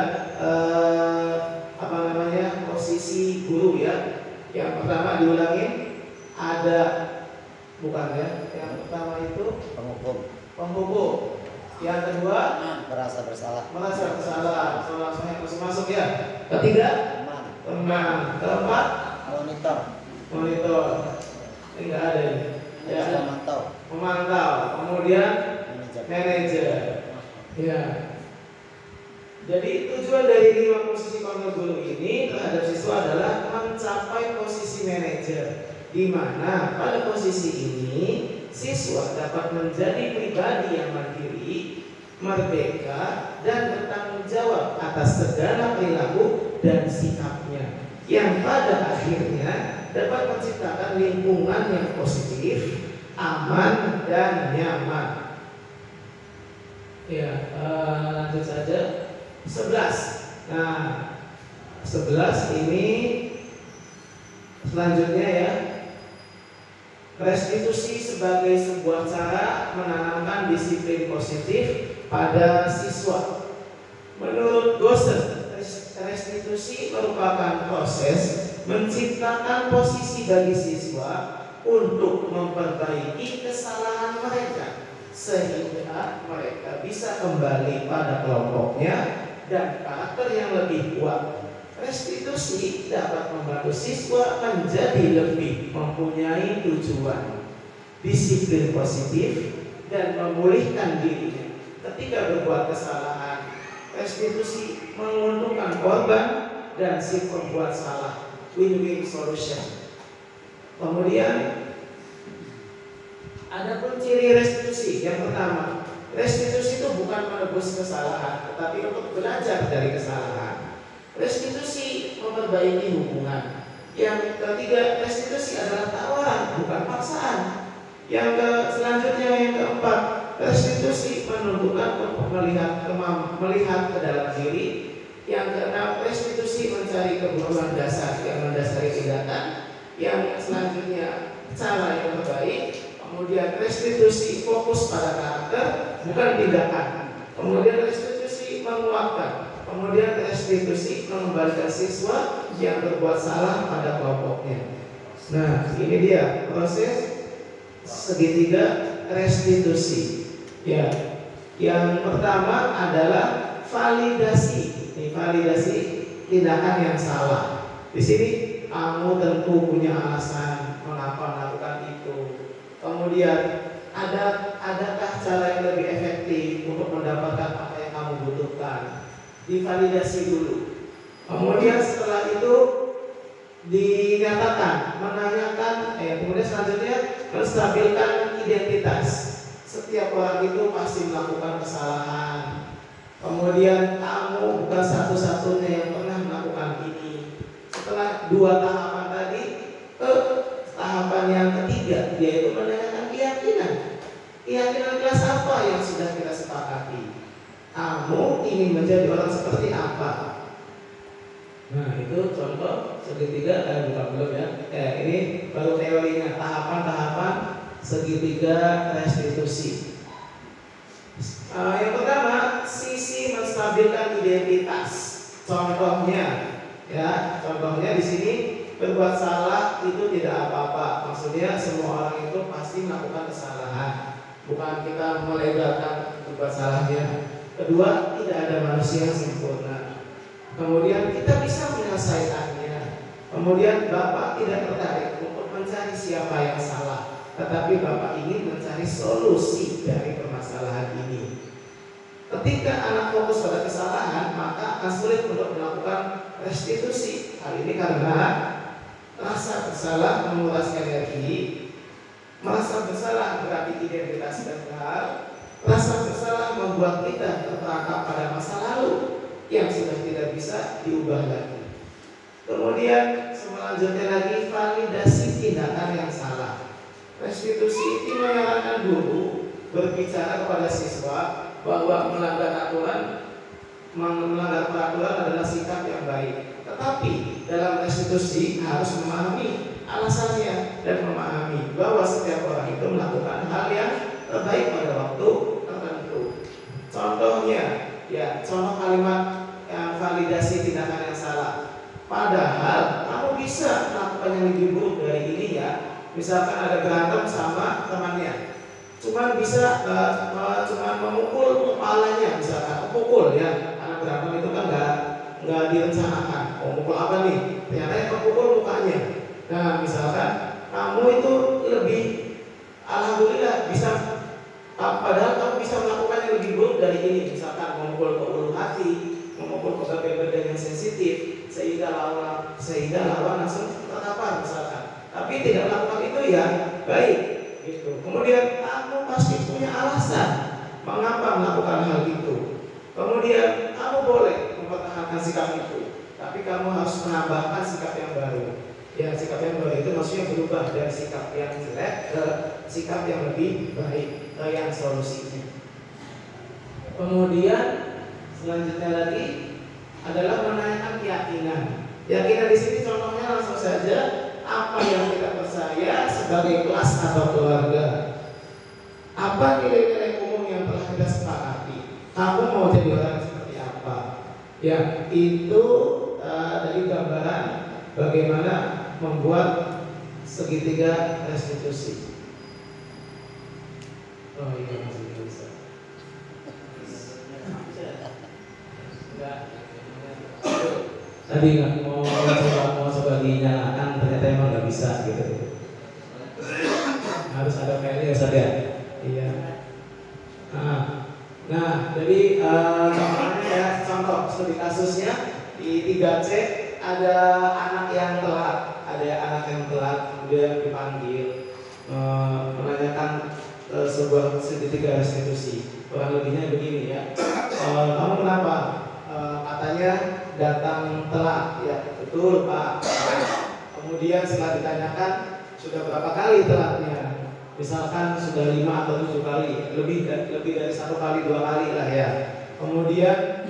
posisi guru ya. Yang pertama diulangin, ada bukan ya. Yang pertama itu penghukum. Yang kedua merasa bersalah. Langsung masuk ya. Ketiga teman. Keempat monitor. Ini enggak ada ini. Ya. Memantau. Kemudian manajer. Ya. Jadi tujuan dari 5 posisi konter guru ini terhadap siswa adalah mencapai posisi manajer, di mana pada posisi ini siswa dapat menjadi pribadi yang mandiri, merdeka, dan bertanggung jawab atas segala perilaku dan sikapnya, yang pada akhirnya dapat menciptakan lingkungan yang positif, aman, dan nyaman. Ya, lanjut saja. 11. Nah, 11 ini selanjutnya ya. Restitusi sebagai sebuah cara menanamkan disiplin positif pada siswa. Menurut Gosen, restitusi merupakan proses menciptakan posisi bagi siswa untuk memperbaiki kesalahan mereka, sehingga mereka bisa kembali pada kelompoknya dan karakter yang lebih kuat. Restitusi dapat membantu siswa menjadi lebih mempunyai tujuan, disiplin positif, dan memulihkan dirinya ketika berbuat kesalahan. Restitusi menguntungkan korban dan si pembuat salah, win-win solution. Kemudian ada pun ciri restitusi. Yang pertama, restitusi itu bukan menebus kesalahan, tetapi untuk belajar dari kesalahan. Restitusi memperbaiki hubungan. Yang ketiga, restitusi adalah tawaran, bukan paksaan. Yang selanjutnya, yang keempat, restitusi menunjukkan melihat ke dalam diri. Yang keenam, restitusi mencari kebutuhan dasar yang mendasari tindakan. Yang selanjutnya, cara yang terbaik. Kemudian restitusi fokus pada karakter, bukan tindakan. Kemudian restitusi menguatkan. Kemudian restitusi mengembalikan siswa yang berbuat salah pada kelompoknya. Nah, ini dia proses segitiga restitusi. Ya, yang pertama adalah validasi. Ini validasi tindakan yang salah. Di sini kamu tentu punya alasan mengapa melakukan itu. Kemudian adakah cara yang lebih efektif untuk mendapatkan apa yang kamu butuhkan? Divalidasi dulu. Kemudian setelah itu dinyatakan, menanyakan, kemudian selanjutnya menstabilkan identitas. Setiap orang itu pasti melakukan kesalahan. Kemudian kamu bukan satu-satunya yang pernah melakukan ini. Setelah 2 tahapan tadi, tahapan yang ketiga, yaitu menanyakan keyakinan. Keyakinan kelas apa yang sudah kita sepakati? Kamu ingin menjadi orang seperti apa? Nah, itu contoh segitiga, belum ya. Ini baru teorinya, tahapan-tahapan segitiga restitusi. Yang pertama, sisi menstabilkan identitas. Contohnya di sini, berbuat salah itu tidak apa-apa. Maksudnya semua orang itu pasti melakukan kesalahan, bukan kita melegalkan berbuat salahnya. Kedua, tidak ada manusia yang sempurna. kemudian kita bisa menyelesaikannya. Kemudian bapak tidak tertarik untuk mencari siapa yang salah, tetapi bapak ingin mencari solusi dari permasalahan ini. Ketika anak fokus pada kesalahan, maka akan sulit untuk melakukan restitusi. Hal ini karena rasa bersalah menguras energi, merasa bersalah berarti identitas gagal, rasa bersalah membuat kita terperangkap pada masa lalu yang sudah tidak bisa diubah lagi. Kemudian selanjutnya lagi validasi tindakan yang salah. Restitusi itu menyarankan guru berbicara kepada siswa bahwa melanggar peraturan adalah sikap yang baik. Tetapi dalam restitusi harus memahami alasannya dan memahami bahwa setiap orang itu melakukan hal yang terbaik pada waktu tertentu. Contohnya, contoh kalimat yang validasi tindakan yang salah. Padahal kamu bisa melakukan yang lebih buruk dari ini ya. Misalkan ada berantem sama temannya, cuma bisa cuma memukul kepalanya, misalkan pukul ya, karena berantem itu kan nggak direncanakan. Memukul apa nih? Ternyata yang terpukul mukanya. Nah, misalkan kamu itu lebih, alhamdulillah bisa, padahal kamu bisa melakukan yang lebih buruk dari ini, misalkan memukul ke ulu hati, memukul ke bagian-bagian yang sensitif, sehingga lawan langsung terkapar misalkan. Tapi tidak melakukan itu ya baik. Gitu. Kemudian kamu pasti punya alasan mengapa melakukan hal itu. Kemudian kamu boleh mempertahankan sikap itu, tapi kamu harus menambahkan sikap yang baru. Ya, sikap yang baru itu maksudnya berubah dari sikap yang jelek ke sikap yang lebih baik, ke yang solusinya. Kemudian selanjutnya lagi adalah menanyakan keyakinan. Keyakinan di sini contohnya langsung saja, apa yang kita percaya sebagai kelas atau keluarga. Apa nilai-nilai umum yang telah kita sepakati? Kamu mau jadi orang seperti apa? Ya, itu dari gambaran bagaimana membuat segitiga restitusi. Oh iya, masih bisa. Tadi nggak mau coba dinyalakan, ternyata emang nggak bisa gitu. Harus ada filenya ya, ya. Iya. Nah, jadi contoh studi kasusnya di 3C ada anak yang telat, kemudian dipanggil menanyakan sebuah segitiga restitusi. Kurang lebihnya begini ya. Kamu kenapa? Katanya datang telat, ya betul Pak. Kemudian setelah ditanyakan sudah berapa kali telatnya, misalkan sudah 5 atau 7 kali, lebih dari 1 kali 2 kali lah ya. Kemudian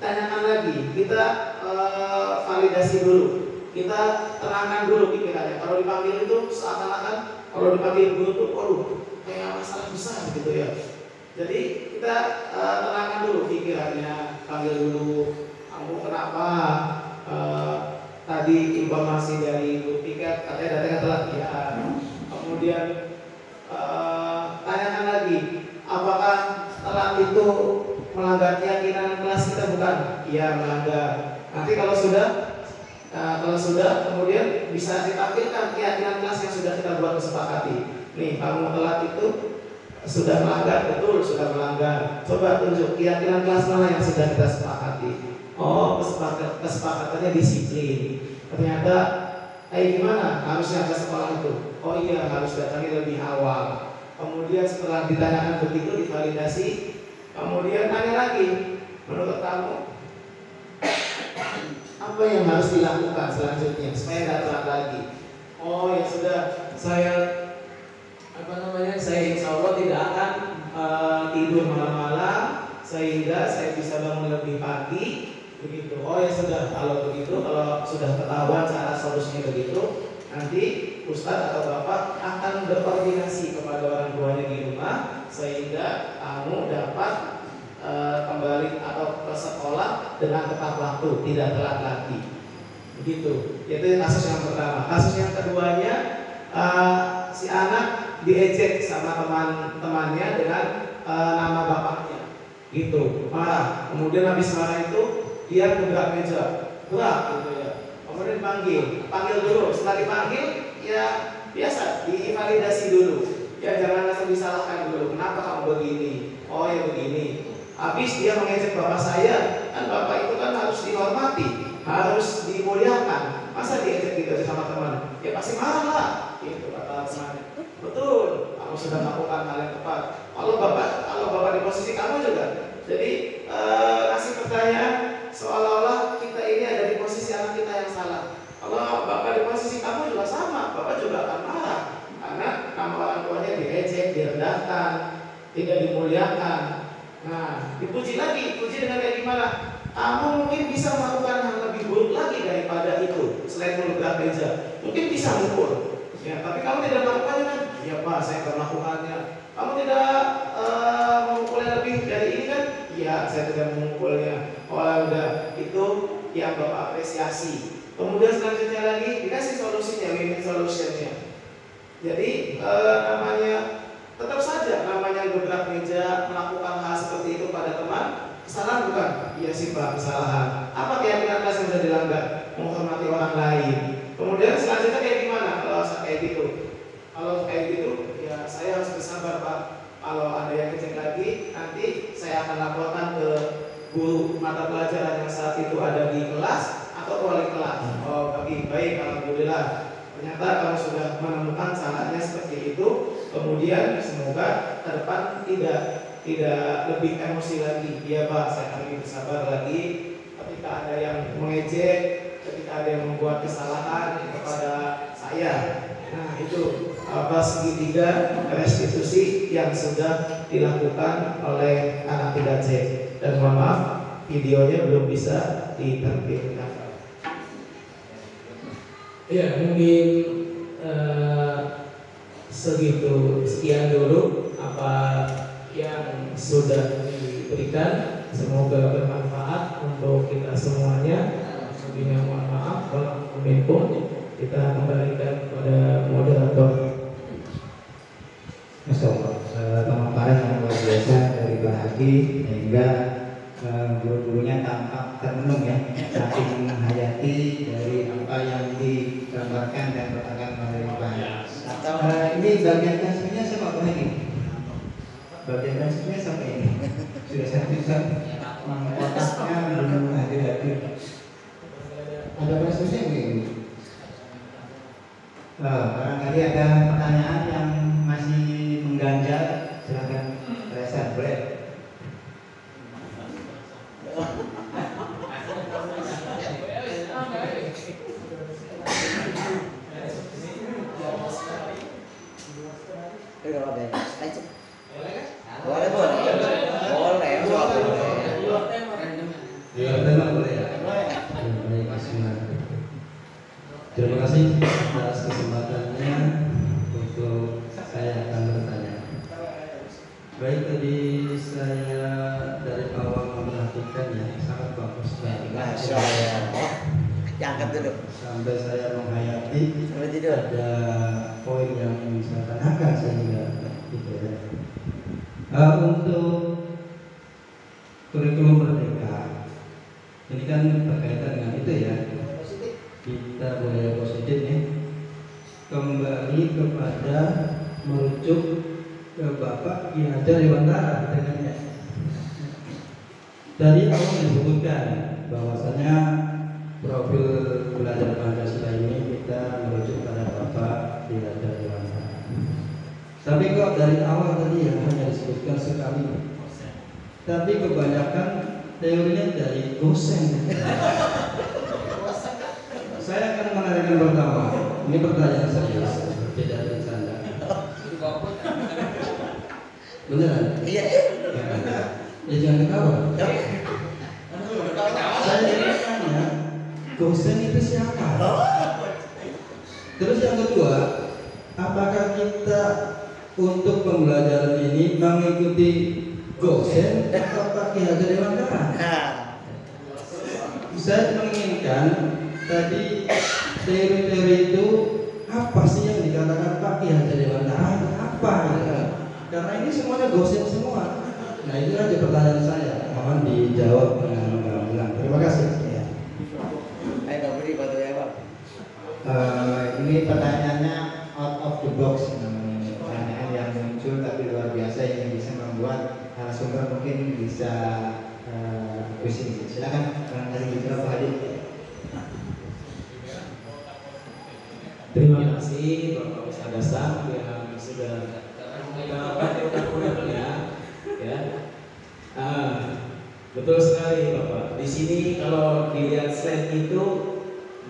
tanyakan lagi, kita validasi dulu, kita terangkan dulu pikirannya. Kalau dipanggil itu seakan-akan kalau dipanggil guru tuh, waduh kayak masalah besar gitu ya. Jadi kita terangkan dulu pikirannya, panggil dulu. Kamu kenapa tadi informasi dari grup tiket katanya datangnya telat ya. Kemudian tanyakan lagi, apakah telat itu melanggar keyakinan kelas kita? Bukan? Iya, melanggar. Nanti kalau sudah kemudian bisa ditampilkan keyakinan kelas yang sudah kita buat kesepakati. Nih, kamu telat itu sudah melanggar, betul sudah melanggar. Coba tunjuk keyakinan kelas mana yang sudah kita sepakati. Oh, kesepakatannya disiplin. Ternyata gimana harusnya ke sekolah itu? Oh iya, harus datangnya lebih awal. Kemudian setelah ditanyakan begitu, divalidasi, kemudian tanya lagi, menurut kamu apa yang harus dilakukan selanjutnya supaya tidak telat lagi? Oh ya sudah, saya insya Allah tidak akan tidur malam-malam sehingga saya bisa bangun lebih pagi. Begitu. Oh ya sudah, kalau begitu, kalau sudah ketahuan cara solusinya begitu, nanti Ustadz atau Bapak akan berkoordinasi kepada orang tuanya di rumah sehingga kamu dapat kembali atau ke sekolah dengan tepat waktu, tidak telat lagi. Begitu. Itu kasus yang pertama. Kasus yang keduanya, si anak diejek sama teman-temannya dengan nama bapaknya. Gitu. Marah. Kemudian habis marah itu dia gebrak meja, gerak gitu ya. Kemudian panggil dulu. Setelah dipanggil, ya biasa divalidasi dulu. Ya jangan langsung disalahkan dulu. Kenapa kamu begini? Oh ya begini. Habis dia mengejek bapak saya, kan bapak itu kan harus dihormati, harus dimuliakan. Masa diejek gitu sama teman? Ya pasti marah lah. Gitu kata teman. Betul, kamu sudah melakukan hal yang tepat. Kalau bapak di posisi kamu juga. Jadi kasih pertanyaan seolah-olah kita ini ada di posisi anak kita yang salah. Kalau bapak di posisi kamu juga sama, bapak juga akan marah karena nama orang tuanya diejek, direndahkan, tidak dimuliakan. Nah, dipuji lagi, puji dengan kayak gimana? Kamu mungkin bisa melakukan hal lebih buruk lagi daripada itu selain mengebrak meja. Mungkin bisa mukul, ya, tapi kamu tidak melakukannya kan? Ya Pak, saya akan melakukannya. Kamu tidak memukulnya lebih dari ini kan? Ya, saya tidak memukulnya. Oh udah, itu yang Bapak apresiasi. Kemudian selanjutnya lagi dikasih solusinya, win-win solutionnya. Jadi namanya tetap saja namanya gebrak meja, melakukan hal seperti itu pada teman, kesalahan bukan? Iya sih Pak, kesalahan. Apa keyakinan kelas yang sudah dilanggar? Menghormati orang lain. Kemudian selanjutnya kayak gimana kalau kayak gitu? Kalau kayak gitu, ya saya harus bersabar Pak. Kalau ada yang ngecek lagi, nanti saya akan laporkan ke guru mata pelajaran yang saat itu ada di kelas atau wali kelas. Oh, baik, alhamdulillah. Ternyata kamu sudah menemukan salahnya seperti itu. Kemudian semoga ke depan tidak lebih emosi lagi. Iya Pak, saya akan lebih bersabar lagi. Ketika ada yang mengejek, ketika ada yang membuat kesalahan kepada saya. Nah itu segitiga restitusi yang sudah dilakukan oleh anak 3C. Dan mohon maaf, videonya belum bisa diterbitkan. Ya mungkin sekian dulu apa yang sudah diberikan, semoga bermanfaat untuk kita semuanya. Sebelumnya mohon maaf kalau pun kita kembalikan kepada moderator. Pemaparan yang luar biasa dari Pak Haji sehingga guru-gurunya tampak termenung ya, saking menghayati dari apa yang digambarkan dan terangkan oleh Pak. Ini bagian transfernya sama Pak Haji. Bagian transfernya sampai ini sudah satu kotaknya belum hadir. Ada transfernya begini. Barangkali ada pertanyaan yang masih mengganjal, silakan Reza, boleh. Terima kasih atas kesempatannya untuk saya akan bertanya. Baik, tadi saya dari awal memperhatikan ya, sangat bagus. Masya Allah. Diangkat dulu. Sampai saya menghayati ada poin yang saya tanyakan sehingga gitu ya. Untuk kurikulum merdeka ini kan berkaitan dengan itu ya. Kita budaya positif nih, kembali kepada merujuk ke Bapak Ki Hajar Dewantara dengannya. Dari awal disebutkan bahwasanya profil belajar Pancasila ini kita merujuk pada Bapak Ki Hajar Dewantara. Tapi kok dari awal tadi ya hanya disebutkan sekali, tapi kebanyakan teorinya dari dosen. Saya akan menanyakan pertama. Ini pertanyaan serius, tidak bercanda. Beneran? Iya. Ya jangan ketawa. Saya tanya, dosen itu siapa? Terus yang kedua, apakah kita untuk pembelajaran ini mengikuti dosen atau Pak Ki Hajar Dewantara? Saya menginginkan tadi teori-teori itu apa sih yang dikatakan Pak Ki Hajar Dewantara itu apa ya? Karena ini semuanya gosip semua. Nah itu aja pertanyaan saya, mohon dijawab dengan ulang. Terima kasih. Ya. Ayo Pak Budi, bantu ya Pak. Ini pertanyaannya out of the box namanya, pertanyaan yang muncul tapi luar biasa yang bisa membuat narasumber mungkin bisa pusing. Silakan barangkali Pak Hadi. Terima kasih Bapak Ustaz Hasan yang sudah ya. Betul sekali Bapak. Di sini kalau dilihat slide itu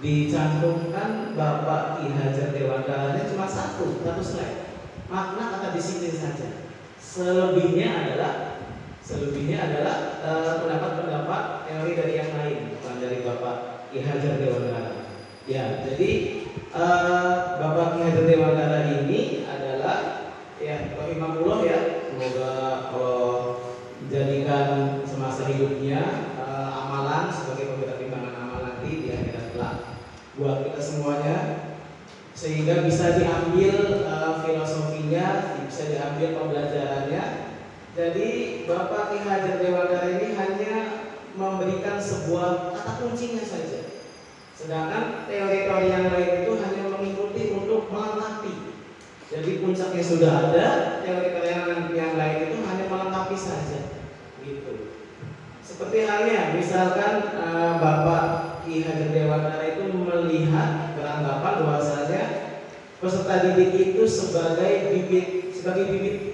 dicantumkan Bapak Ki Hajar Dewantara cuma satu slide. Makna kata disiplin saja. Selebihnya adalah pendapat-pendapat teori dari yang lain, bukan dari Bapak Ki Hajar Dewantara. Ya, jadi Bapak Ki Hajar Dewantara ini adalah ya rahimahullah ya, semoga Allah menjadikan semasa hidupnya amalan sebagai pemberian timbangan amal nanti di akhirat kelak buat kita semuanya, sehingga bisa diambil filosofinya, bisa diambil pembelajarannya. Jadi Bapak Ki Hajar Dewantara ini hanya memberikan sebuah kata kuncinya saja. Sedangkan teori-teori yang lain itu hanya mengikuti untuk melengkapi. Jadi puncaknya sudah ada, teori-teori yang lain itu hanya melengkapi saja. Gitu. Seperti halnya misalkan Bapak Ki Hajar Dewantara itu melihat beranggapan bahwasanya peserta didik itu sebagai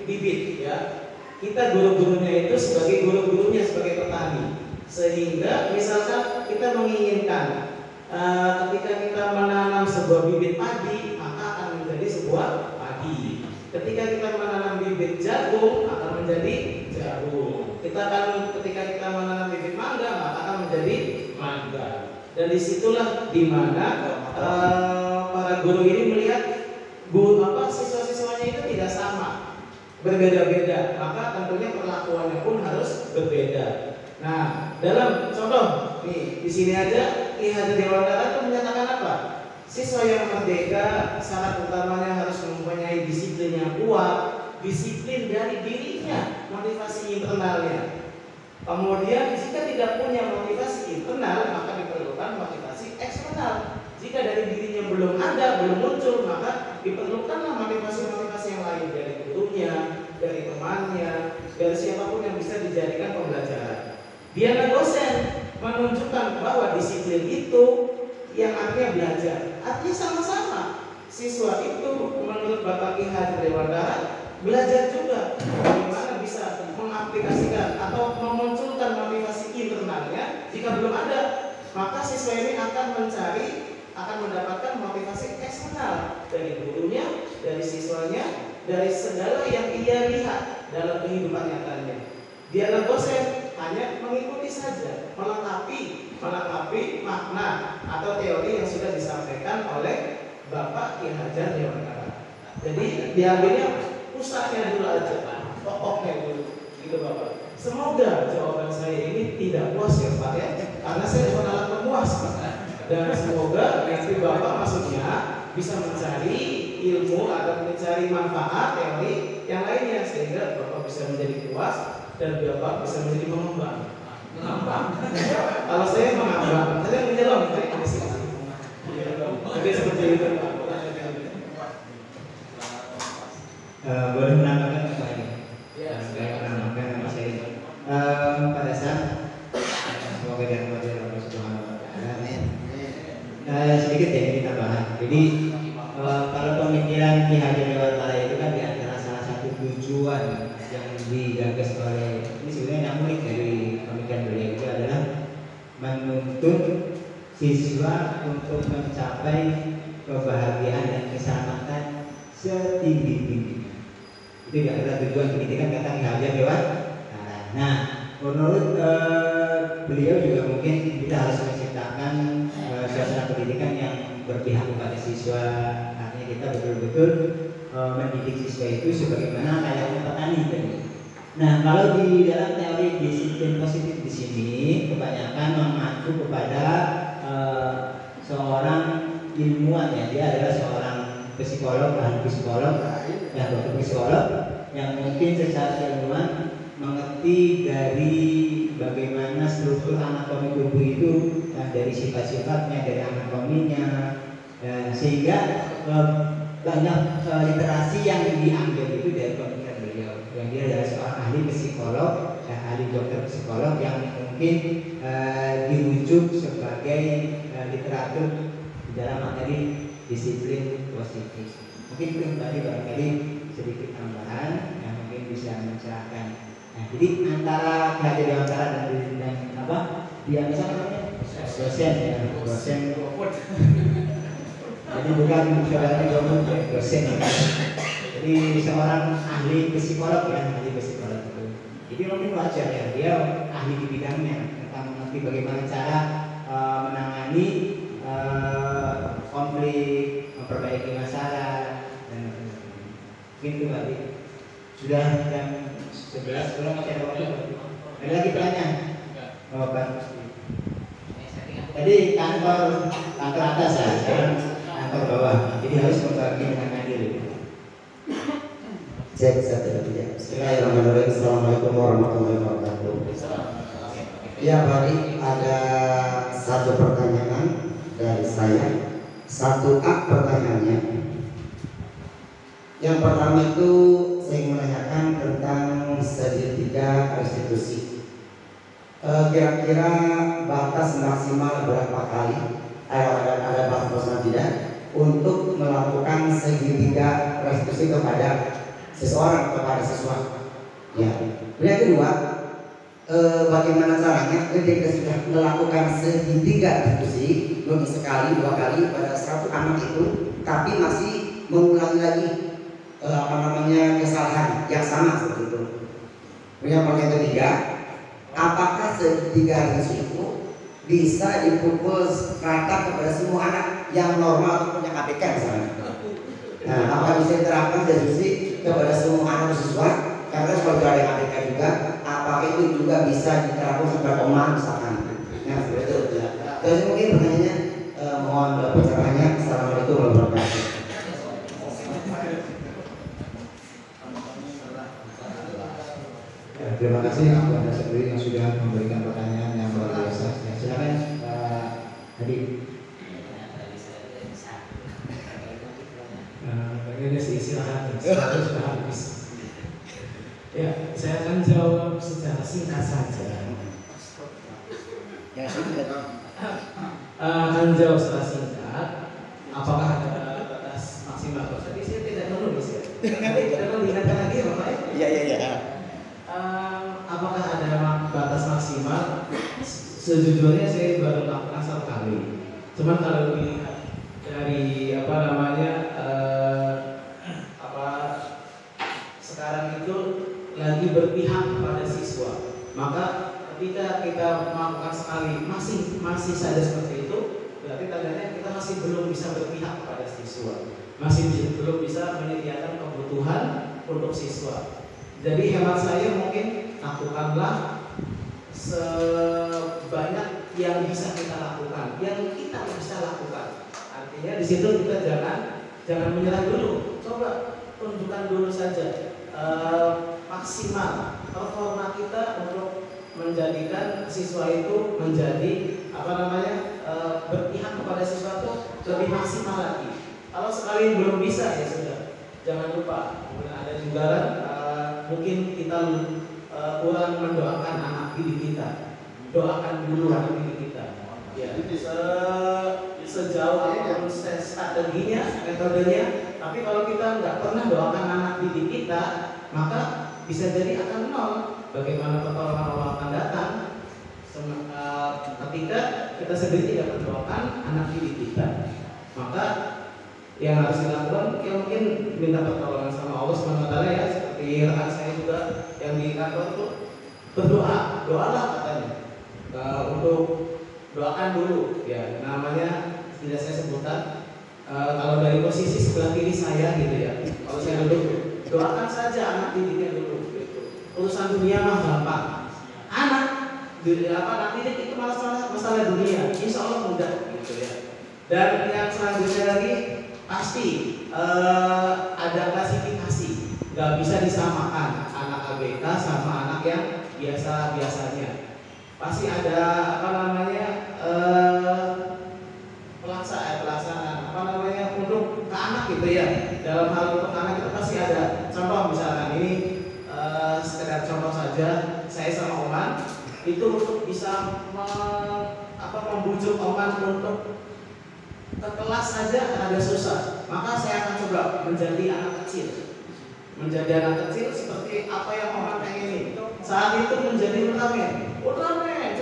bibit ya. Kita guru-gurunya itu sebagai guru-gurunya sebagai petani. Sehingga misalkan kita menginginkan ketika kita menanam sebuah bibit padi, maka akan menjadi sebuah padi. Ketika kita menanam bibit jagung, akan menjadi jagung. Ketika kita menanam bibit mangga, maka akan menjadi mangga. Dan disitulah dimana para guru ini melihat siswa-siswanya itu tidak sama, berbeda-beda. Maka tentunya perlakuannya pun harus berbeda. Nah, dalam contoh nih di sini aja Ki Hajar Dewantara itu menyatakan apa? Siswa yang merdeka syarat utamanya harus mempunyai disiplin yang kuat, disiplin dari dirinya, motivasi internalnya. Kemudian jika tidak punya motivasi internal, maka diperlukan motivasi eksternal. Jika dari dirinya belum ada, belum muncul, maka diperlukanlah motivasi-motivasi yang lain dari gurunya, dari temannya, dari siapapun yang bisa dijadikan pembelajaran. Biarlah dosen menunjukkan bahwa disiplin itu yang artinya belajar, artinya sama-sama. Siswa itu menurut Bapak Ki Hajar Dewantara belajar juga bagaimana bisa mengaplikasikan atau memunculkan motivasi internalnya. Jika belum ada, maka siswa ini akan mendapatkan motivasi eksternal dari gurunya, dari siswanya, dari segala yang ia lihat dalam kehidupan nyatanya. Biarlah dosen hanya mengikuti saja, melengkapi makna atau teori yang sudah disampaikan oleh Bapak Ki Hajar Dewantara. Jadi diambilnya pusatnya dulu aja, pokoknya dulu, gitu Bapak. Semoga jawaban saya ini tidak puas ya Pak ya, karena saya bukan alat pemuas Pak. Dan semoga nanti Bapak maksudnya bisa mencari ilmu atau mencari manfaat teori yang lainnya sehingga Bapak bisa menjadi puas dan Bapak bisa menjadi mengembang. Kalau saya mengembang, saya menyelam dari sini. Jadi seperti itu Pak. Boleh menambahkan apa ini? Ya, saya menambahkan nama saya. Pada saat semoga dirahmati Allah Subhanahu Wa Taala. Sedikit ya ini tambahan. Jadi kalau pemikiran Ki Hajar Dewantara itu kan di antara salah satu tujuan yang digagas oleh ini sebenarnya yang unik dari pemikiran beliau itu adalah menuntun siswa untuk mencapai kebahagiaan dan keselamatan setinggi-tingginya. Itu adalah tujuan pendidikan kata Ki Hajar Dewantara. Nah, menurut beliau juga mungkin kita harus menciptakan suasana pendidikan yang berpihak kepada siswa. Artinya kita betul-betul mendidik siswa itu sebagaimana layaknya petani tadi. Nah, kalau di dalam teori disiplin positif di sini kebanyakan mengacu kepada seorang ilmuwan ya, dia adalah seorang psikolog, ahli psikolog, ya dokter psikolog yang mungkin secara ilmuwan mengerti dari bagaimana struktur anatomi tubuh itu, dari sifat-sifatnya, dari anatominya, sehingga banyak literasi yang diambil itu dari pemikiran beliau. Yang dia adalah seorang ahli psikolog, ahli dokter psikolog yang mungkin dirujuk sebagai literatur di dalam materi disiplin positif. Mungkin itu tadi barangkali sedikit tambahan yang mungkin bisa mencerahkan. Nah, jadi antara kehadiran dan apa? Dia misalnya dosen ya, dosen. Jadi bukan saudaranya dosen ya. Jadi seorang ahli psikolog ya, ahli psikolog itu. Jadi mungkin wajar ya, dia ahli di bidangnya tentang nanti bagaimana cara menangani konflik, memperbaiki masalah dan mungkin itu tadi. Sudah jam 11, belum masih ada waktu. Ada lagi pertanyaan? Oh, bagus. Tadi kantor atas ya, sekarang kantor bawah. Jadi harus membagi dengan adil. Cek satu ya. Bismillahirrahmanirrahim. Assalamualaikum warahmatullahi wabarakatuh. Ya, Bari, ada satu pertanyaan dari saya. Satu pertanyaannya. Yang pertama itu saya menanyakan tentang segitiga restitusi. Kira-kira batas maksimal berapa kali? Ada batas tidak untuk melakukan segitiga restitusi kepada seseorang, kepada siswa? Ya. Yang kedua, bagaimana caranya ketika sudah melakukan segitiga restitusi, mungkin sekali, dua kali pada satu anak itu, tapi masih mengulangi lagi kesalahan yang sama seperti itu. Yang ketiga, apakah segitiga restitusi itu bisa dipukul rata kepada semua anak yang normal atau punya KPK misalnya? Nah, apakah bisa diterapkan restitusi kepada semua anak siswa? Karena kalau ada KPK juga, apakah itu juga bisa diterapkan kepada teman misalkan? Nah, seperti itu. Terus mungkin pertanyaannya, mohon pencerahannya. Assalamualaikum warahmatullahi wabarakatuh. Terima kasih kepada sendiri yang sudah memberikan pertanyaan yang luar biasa. Ya, silakan Pak Hadi. Bagaimana sih istirahat? Sudah habis. Ya, saya akan jawab secara singkat saja. Ya, singkat. Akan jawab secara singkat. Apakah ada batas maksimal? Tadi saya tidak menulis ya. Tidak mengingatkan lagi, Bapak. Iya. Apakah ada batas maksimal? Sejujurnya saya baru lakukan satu kali. Cuman kalau dilihat dari sekarang itu lagi berpihak kepada siswa, maka ketika kita melakukan sekali masih saja seperti itu, berarti tandanya kita masih belum bisa berpihak kepada siswa, masih belum bisa menyediakan kebutuhan untuk siswa. Jadi hemat saya mungkin lakukanlah sebanyak yang bisa kita lakukan, yang kita bisa lakukan. Artinya di situ kita jangan menyerah dulu. Coba tunjukkan dulu saja maksimal performa kita untuk menjadikan siswa itu menjadi berpihak kepada siswa itu lebih maksimal lagi. Kalau sekali belum bisa ya sudah, jangan lupa ada juga mungkin kita kurang mendoakan anak didik kita. Doakan dulu anak didik kita. Ya, sejauh apapun strateginya, metodenya, tapi kalau kita nggak pernah doakan anak didik kita, maka bisa jadi akan nol. Bagaimana pertolongan Allah akan datang ketika kita sendiri tidak mendoakan anak didik kita? Maka yang harus dilakukan ya mungkin minta pertolongan sama Allah SWT ya, seperti rekan saya juga yang di kantor itu doalah katanya untuk doakan dulu ya, namanya tidak saya sebutkan. Kalau dari posisi sebelah kiri saya gitu ya, kalau saya duduk, doakan saja anak didiknya dulu gitu. Urusan dunia mah gampang, anak didik itu masalah dunia, insya Allah mudah gitu ya. Dan yang selanjutnya lagi pasti ada klasifikasi, nggak bisa disamakan anak ABK sama anak yang biasanya. pasti ada apa namanya pelaksanaan apa namanya untuk ke anak gitu ya. Dalam hal untuk anak itu pasti ada contoh, misalkan ini sekedar contoh saja, saya sama Oman itu untuk bisa membujuk Oman untuk ke kelas saja agak susah, maka saya akan coba menjadi anak kecil. Menjadi anak kecil seperti apa yang Oman pengen. Saat itu menjadi Ultraman,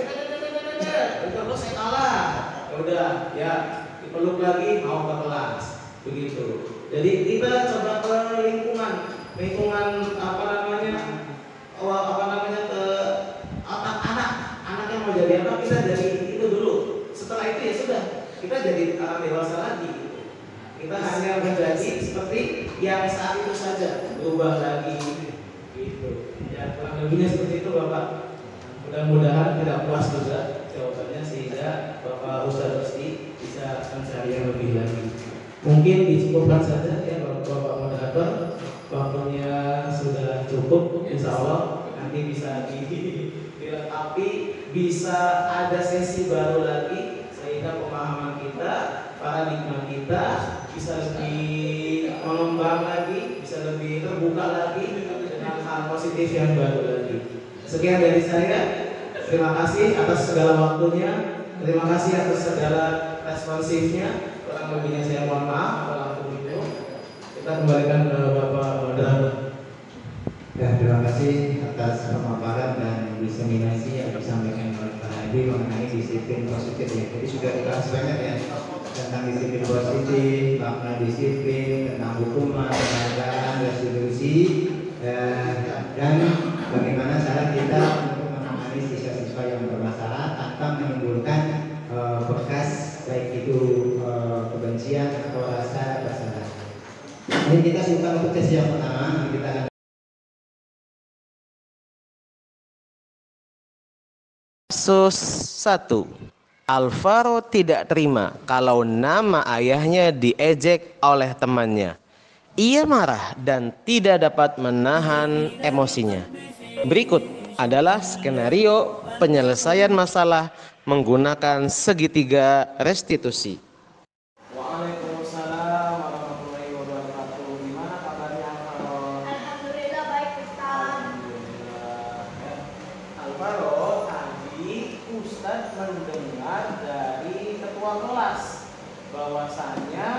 terus saya kalah. Ya udah, ya dipeluk lagi mau ke kelas, begitu. Jadi kita coba ke lingkungan apa namanya ke anak yang mau jadi apa, kita jadi itu dulu. Setelah itu ya sudah, kita jadi orang dewasa lagi. Kita hanya menjadi seperti yang saat itu saja, berubah lagi gitu. Ya kurang lebihnya seperti itu Bapak. Mudah-mudahan tidak puas juga jawabannya, sehingga Bapak Ustadz Rusdi bisa mencari yang lebih lagi. Mungkin dicukupkan saja ya Bapak moderator. Waktunya sudah cukup, insya Allah nanti bisa dilengkapi, bisa ada sesi baru lagi sehingga pemahaman kita, paradigma kita bisa lebih mengembang lagi, bisa lebih terbuka lagi dengan hal positif yang baru lagi. Sekian dari saya. Terima kasih atas segala waktunya. Terima kasih atas segala responsifnya. Kurang lebihnya saya mohon maaf. Kita kembalikan ke Bapak moderator. Ya, terima kasih atas pemaparan dan diseminasi yang disampaikan oleh Pak Hadi mengenai disiplin positif ya. Jadi sudah dibahas banyak ya tentang disiplin positif, makna disiplin, tentang hukuman, penghargaan, resolusi, dan bagaimana cara kita untuk menangani siswa-siswa yang bermasalah tanpa menimbulkan bekas baik itu kebencian atau rasa bersalah. Ini kita simpan untuk sesi yang pertama. Kita akan Kasus 1. Alvaro tidak terima kalau nama ayahnya diejek oleh temannya. Ia marah dan tidak dapat menahan emosinya. Berikut adalah skenario penyelesaian masalah menggunakan segitiga restitusi. Waalaikumsalam warahmatullahi wabarakatuh. Gimana kabarnya Alvaro? Alhamdulillah baik Ustaz. Alvaro, tadi Ustadz mendengar dari ketua kelas bahwasannya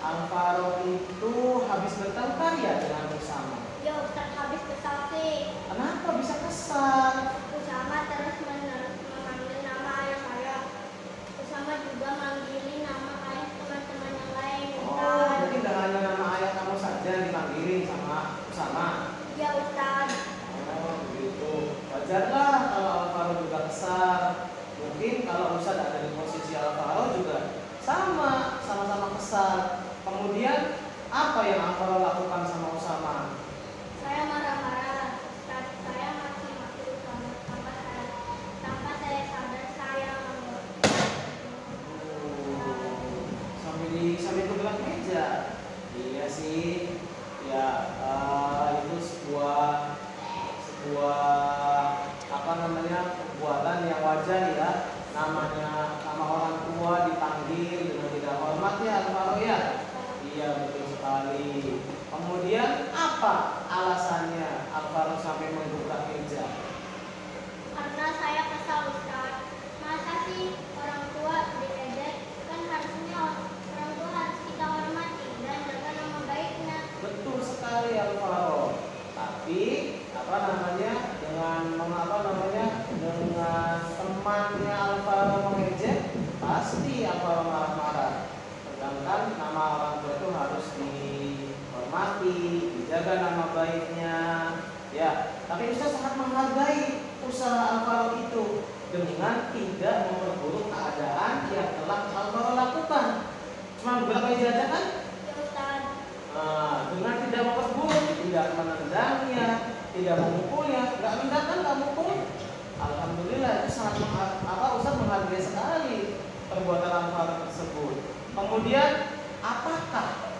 Alvaro itu habis bertengkar ya dengan Usama. Ya Ustaz, habis kesal sih. Kenapa bisa kesal? Usama terus memanggil nama ayah saya. Usama juga manggilin nama ayah teman-teman yang lain Oh, Ustaz. jadi tidak hanya nama ayah kamu saja dipanggilin sama Usama. Ya Ustaz. Oh, begitu. Wajarlah kalau Alvaro juga kesal. Mungkin kalau Ustadz ada di posisi Alvaro juga sama-sama kesal. Kemudian apa yang Alvaro lakukan sama Usama? Saya marah-marah. Ustaz, saya maki-maki Usama tanpa saya sadar saya ngambek. Sampai ke belakang meja. Iya sih. Ya, itu sebuah apa namanya perbuatan yang wajar ya. Nama orang tua dipanggil dengan tidak hormat ya Alvaro ya. Iya betul sekali. Kemudian apa alasannya Alvaro sampai membuka meja? Karena saya kesal Ustaz. Masa sih orang tua diejek? Kan harusnya orang tua harus kita hormati dan jaga nama baiknya. Betul sekali Alvaro. Tapi dengan temannya Alvaro mengejek, pasti Alvaro marah-marah. Sedangkan nama orang tua itu harus dihormati, dijaga nama baiknya. Ya, tapi Ustaz sangat menghargai usaha Alvaro itu dengan tidak memperburuk keadaan yang telah Alvaro lakukan. Cuma beberapa meja kan? Ya Ustaz. Dengan tidak memperburuk, tidak menendangnya, tidak memukulnya, nggak menendang, nggak mukul. Alhamdulillah itu sangat Ustaz menghargai sekali perbuatan Alvaro tersebut. Kemudian apakah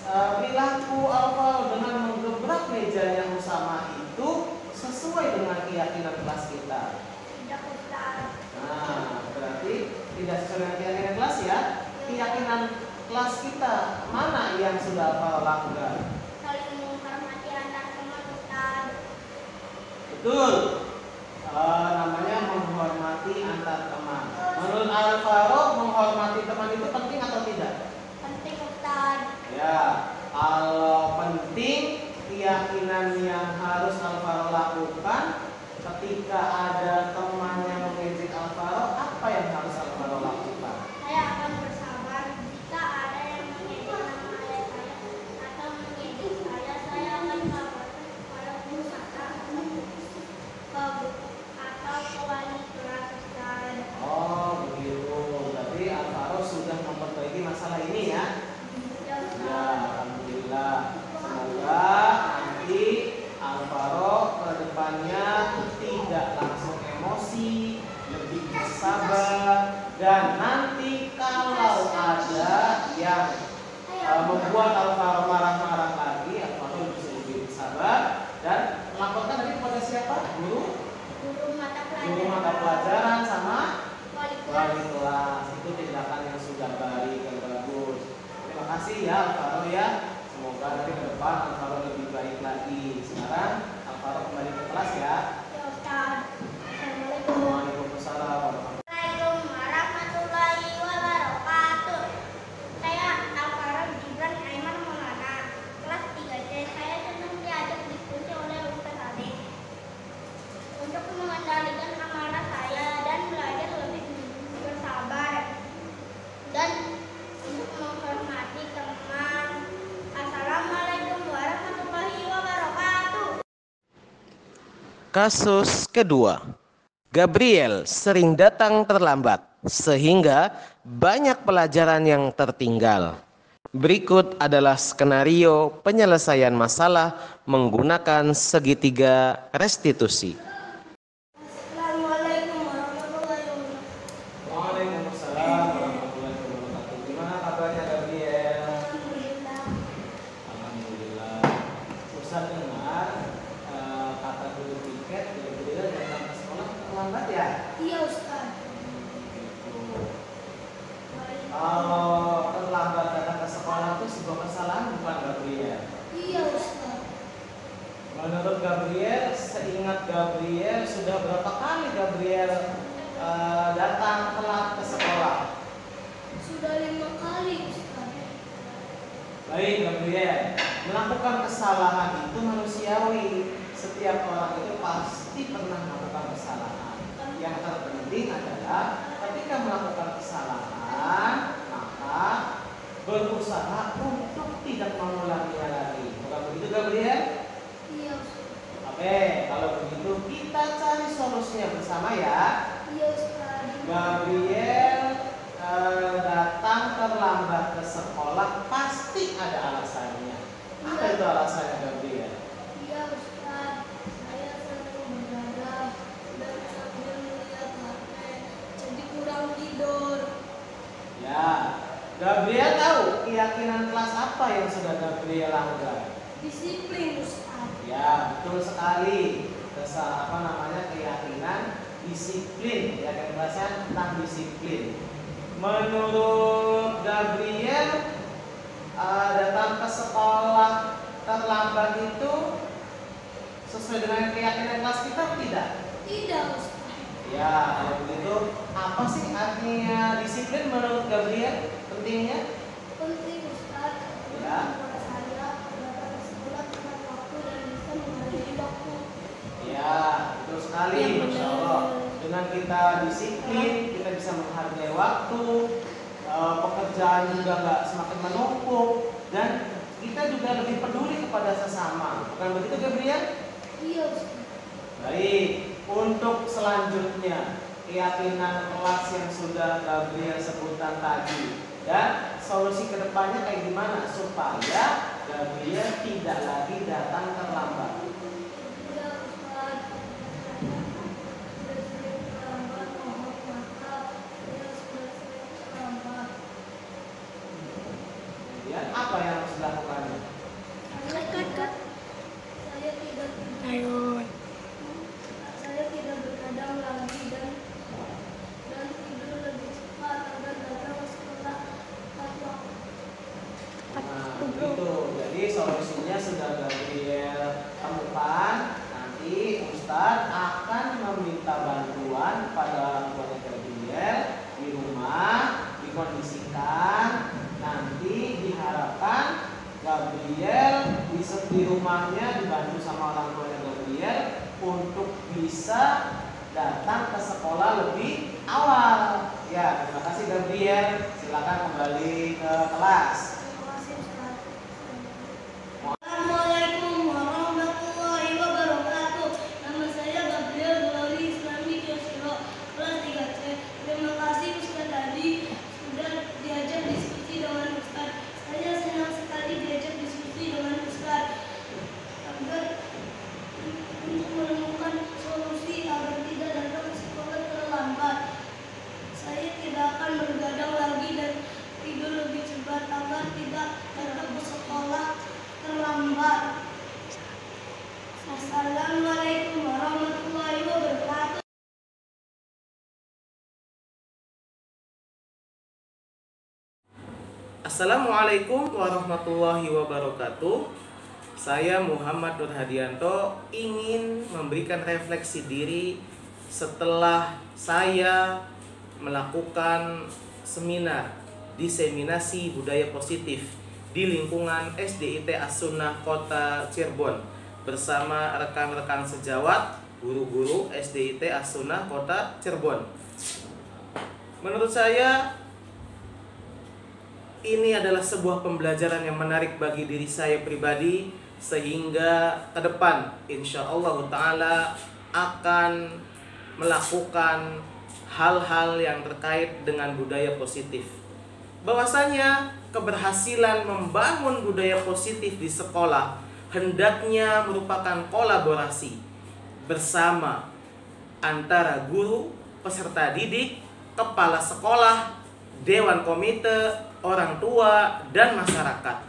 perilaku Alvaro dengan menggebrak mejanya Usama itu sesuai dengan keyakinan kelas kita? Tidak Nah, berarti tidak sesuai dengan keyakinan kelas ya. Keyakinan kelas kita mana yang sudah hafal langgar? Saling menghormati antar teman, Ustaz. Betul. Namanya menghormati antar teman. Menurut Alvaro, menghormati teman itu penting atau tidak? Penting, Ustaz. Ya, kalau penting, keyakinan yang harus Alvaro lakukan ketika ada teman yang mengejek Alvaro, apa yang harus Alvaro lakukan? Saya akan bersabar jika ada yang mengejek nama ayah saya atau mengejek saya akan laporkan kepada guru atau ke wali kelas, Ustaz. Oh, begitu. Berarti Alvaro sudah memperbaiki masalah ini ya? Ya, Ya, Ustaz. alhamdulillah. Semoga nanti Alvaro ke depannya tidak langsung emosi, lebih bersabar, dan nanti kalau ada yang membuat Alvaro marah-marah lagi, Alvaro bisa lebih bersabar dan melaporkan tadi kepada siapa? Guru mata pelajaran sama wali kelas. Itu tindakan yang sudah baik dan bagus. Terima kasih ya Alvaro ya. Semoga nanti ke depan Alvaro lebih baik lagi. Sekarang Alvaro kembali ke kelas ya. Ya, Ustaz. Assalamualaikum. Waalaikumsalam warahmatullahi Assalamualaikum warahmatullahi wabarakatuh. Saya Alvaro Gibran Aiman Maulana, kelas 3C. Saya senang diajak diskusi oleh Ustaz Ade untuk mengendalikan amarah saya dan belajar lebih bersabar dan untuk menghormati teman. Assalamualaikum warahmatullahi wabarakatuh. Kasus kedua, Gabriel sering datang terlambat sehingga banyak pelajaran yang tertinggal. Berikut adalah skenario penyelesaian masalah menggunakan segitiga restitusi. Assalamualaikum warahmatullahi wabarakatuh. Waalaikumsalam warahmatullahi wabarakatuh. Gimana kabarnya Gabriel? Alhamdulillah. Alhamdulillah. Ustaz dengar kata guru tiket Gabriel datang ke sekolah terlambat ya? Iya, Ustaz. Kalau terlambat datang ke sekolah itu sebuah kesalahan bukan Gabriel? Iya, Ustaz. Menurut Gabriel, seingat Gabriel sudah berapa kali Gabriel datang telat ke sekolah? Sudah 5 kali, Ustaz. Baik Gabriel, melakukan kesalahan itu manusiawi. Setiap orang itu pasti pernah melakukan kesalahan. Yang terpenting adalah ketika melakukan kesalahan, maka berusaha untuk tidak mengulanginya lagi. Bukan begitu Gabriel? Iya, Ustaz. Oke, kalau begitu kita cari solusinya bersama ya. Iya, Ustaz. Gabriel datang terlambat ke sekolah pasti ada alasannya. Apa itu alasannya Gabriel? Iya, Ustaz. Saya sering begadang dan sambil melihat HP, jadi kurang tidur. Ya, Gabriel tahu keyakinan kelas apa yang sudah Gabriel langgar? Disiplin, Ustaz. Ya, betul sekali. Keyakinan disiplin. Keyakinan kelasnya tentang disiplin. Menurut Gabriel, datang ke sekolah terlambat itu sesuai dengan keyakinan kelas kita tidak? Tidak, Ustaz. Ya, kalau begitu apa sih artinya disiplin menurut Gabriel? Pentingnya? Penting, Ustaz. Ya. Buat saya datang ke sekolah tepat waktu dan bisa menghargai waktu. Ya, betul sekali. Yang benar. Insya Allah. Dengan kita disiplin, kita bisa menghargai waktu, pekerjaan juga nggak semakin menumpuk, dan kita juga lebih peduli kepada sesama. Bukan begitu Gabriel? Iya, Ustaz. Baik, untuk selanjutnya keyakinan kelas yang sudah Gabriel sebutkan tadi dan solusi kedepannya kayak gimana supaya Gabriel tidak lagi datang terlambat. Iya, Ustaz. Saya sering terlambat, mohon maaf. Saya sudah sering terlambat. Kemudian apa yang harus dilakukannya? Saya tidak begadang lagi dan Gitu. Jadi solusinya sudah Gabriel temukan. Nanti Ustadz akan meminta bantuan pada orang tuanya Gabriel di rumah, dikondisikan. Nanti diharapkan Gabriel bisa di rumahnya dibantu sama orang tuanya Gabriel untuk bisa datang ke sekolah lebih awal. Ya, terima kasih Gabriel. Silakan kembali ke kelas. Assalamualaikum warahmatullahi wabarakatuh. Nama saya Gabriel Glory Islami Yosiro, kelas 3C. Terima kasih Ustaz tadi sudah diajak diskusi dengan Ustaz. Saya senang sekali diajak diskusi dengan Ustaz agar untuk menemukan solusi agar tidak datang ke sekolah terlambat. Saya tidak akan bergadang lagi dan tidur lebih cepat agar tidak datang ke sekolah terlambat. Assalamualaikum warahmatullahi wabarakatuh. Assalamualaikum warahmatullahi wabarakatuh. Saya Muhammad Nur Hadianto ingin memberikan refleksi diri setelah saya melakukan seminar diseminasi budaya positif di lingkungan SDIT As-Sunnah Kota Cirebon bersama rekan-rekan sejawat guru-guru SDIT As-Sunnah Kota Cirebon. Menurut saya ini adalah sebuah pembelajaran yang menarik bagi diri saya pribadi, sehingga ke depan insyaallah ta'ala akan melakukan hal-hal yang terkait dengan budaya positif. Bahwasanya keberhasilan membangun budaya positif di sekolah hendaknya merupakan kolaborasi bersama antara guru, peserta didik, kepala sekolah, dewan komite, orang tua, dan masyarakat.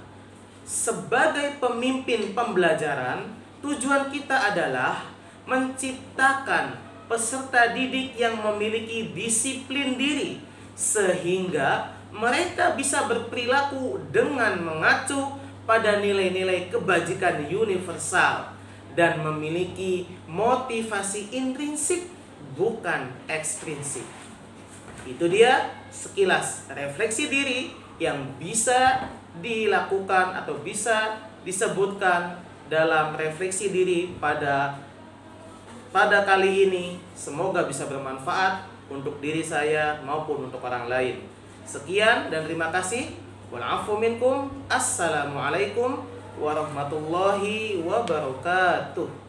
Sebagai pemimpin pembelajaran, tujuan kita adalah menciptakan peserta didik yang memiliki disiplin diri sehingga mereka bisa berperilaku dengan mengacu pada nilai-nilai kebajikan universal dan memiliki motivasi intrinsik bukan ekstrinsik. Itu dia sekilas refleksi diri yang bisa dilakukan atau bisa disebutkan dalam refleksi diri pada kali ini. Semoga bisa bermanfaat untuk diri saya maupun untuk orang lain. Sekian dan terima kasih. Wal afu minkum. Assalamualaikum warahmatullahi wabarakatuh.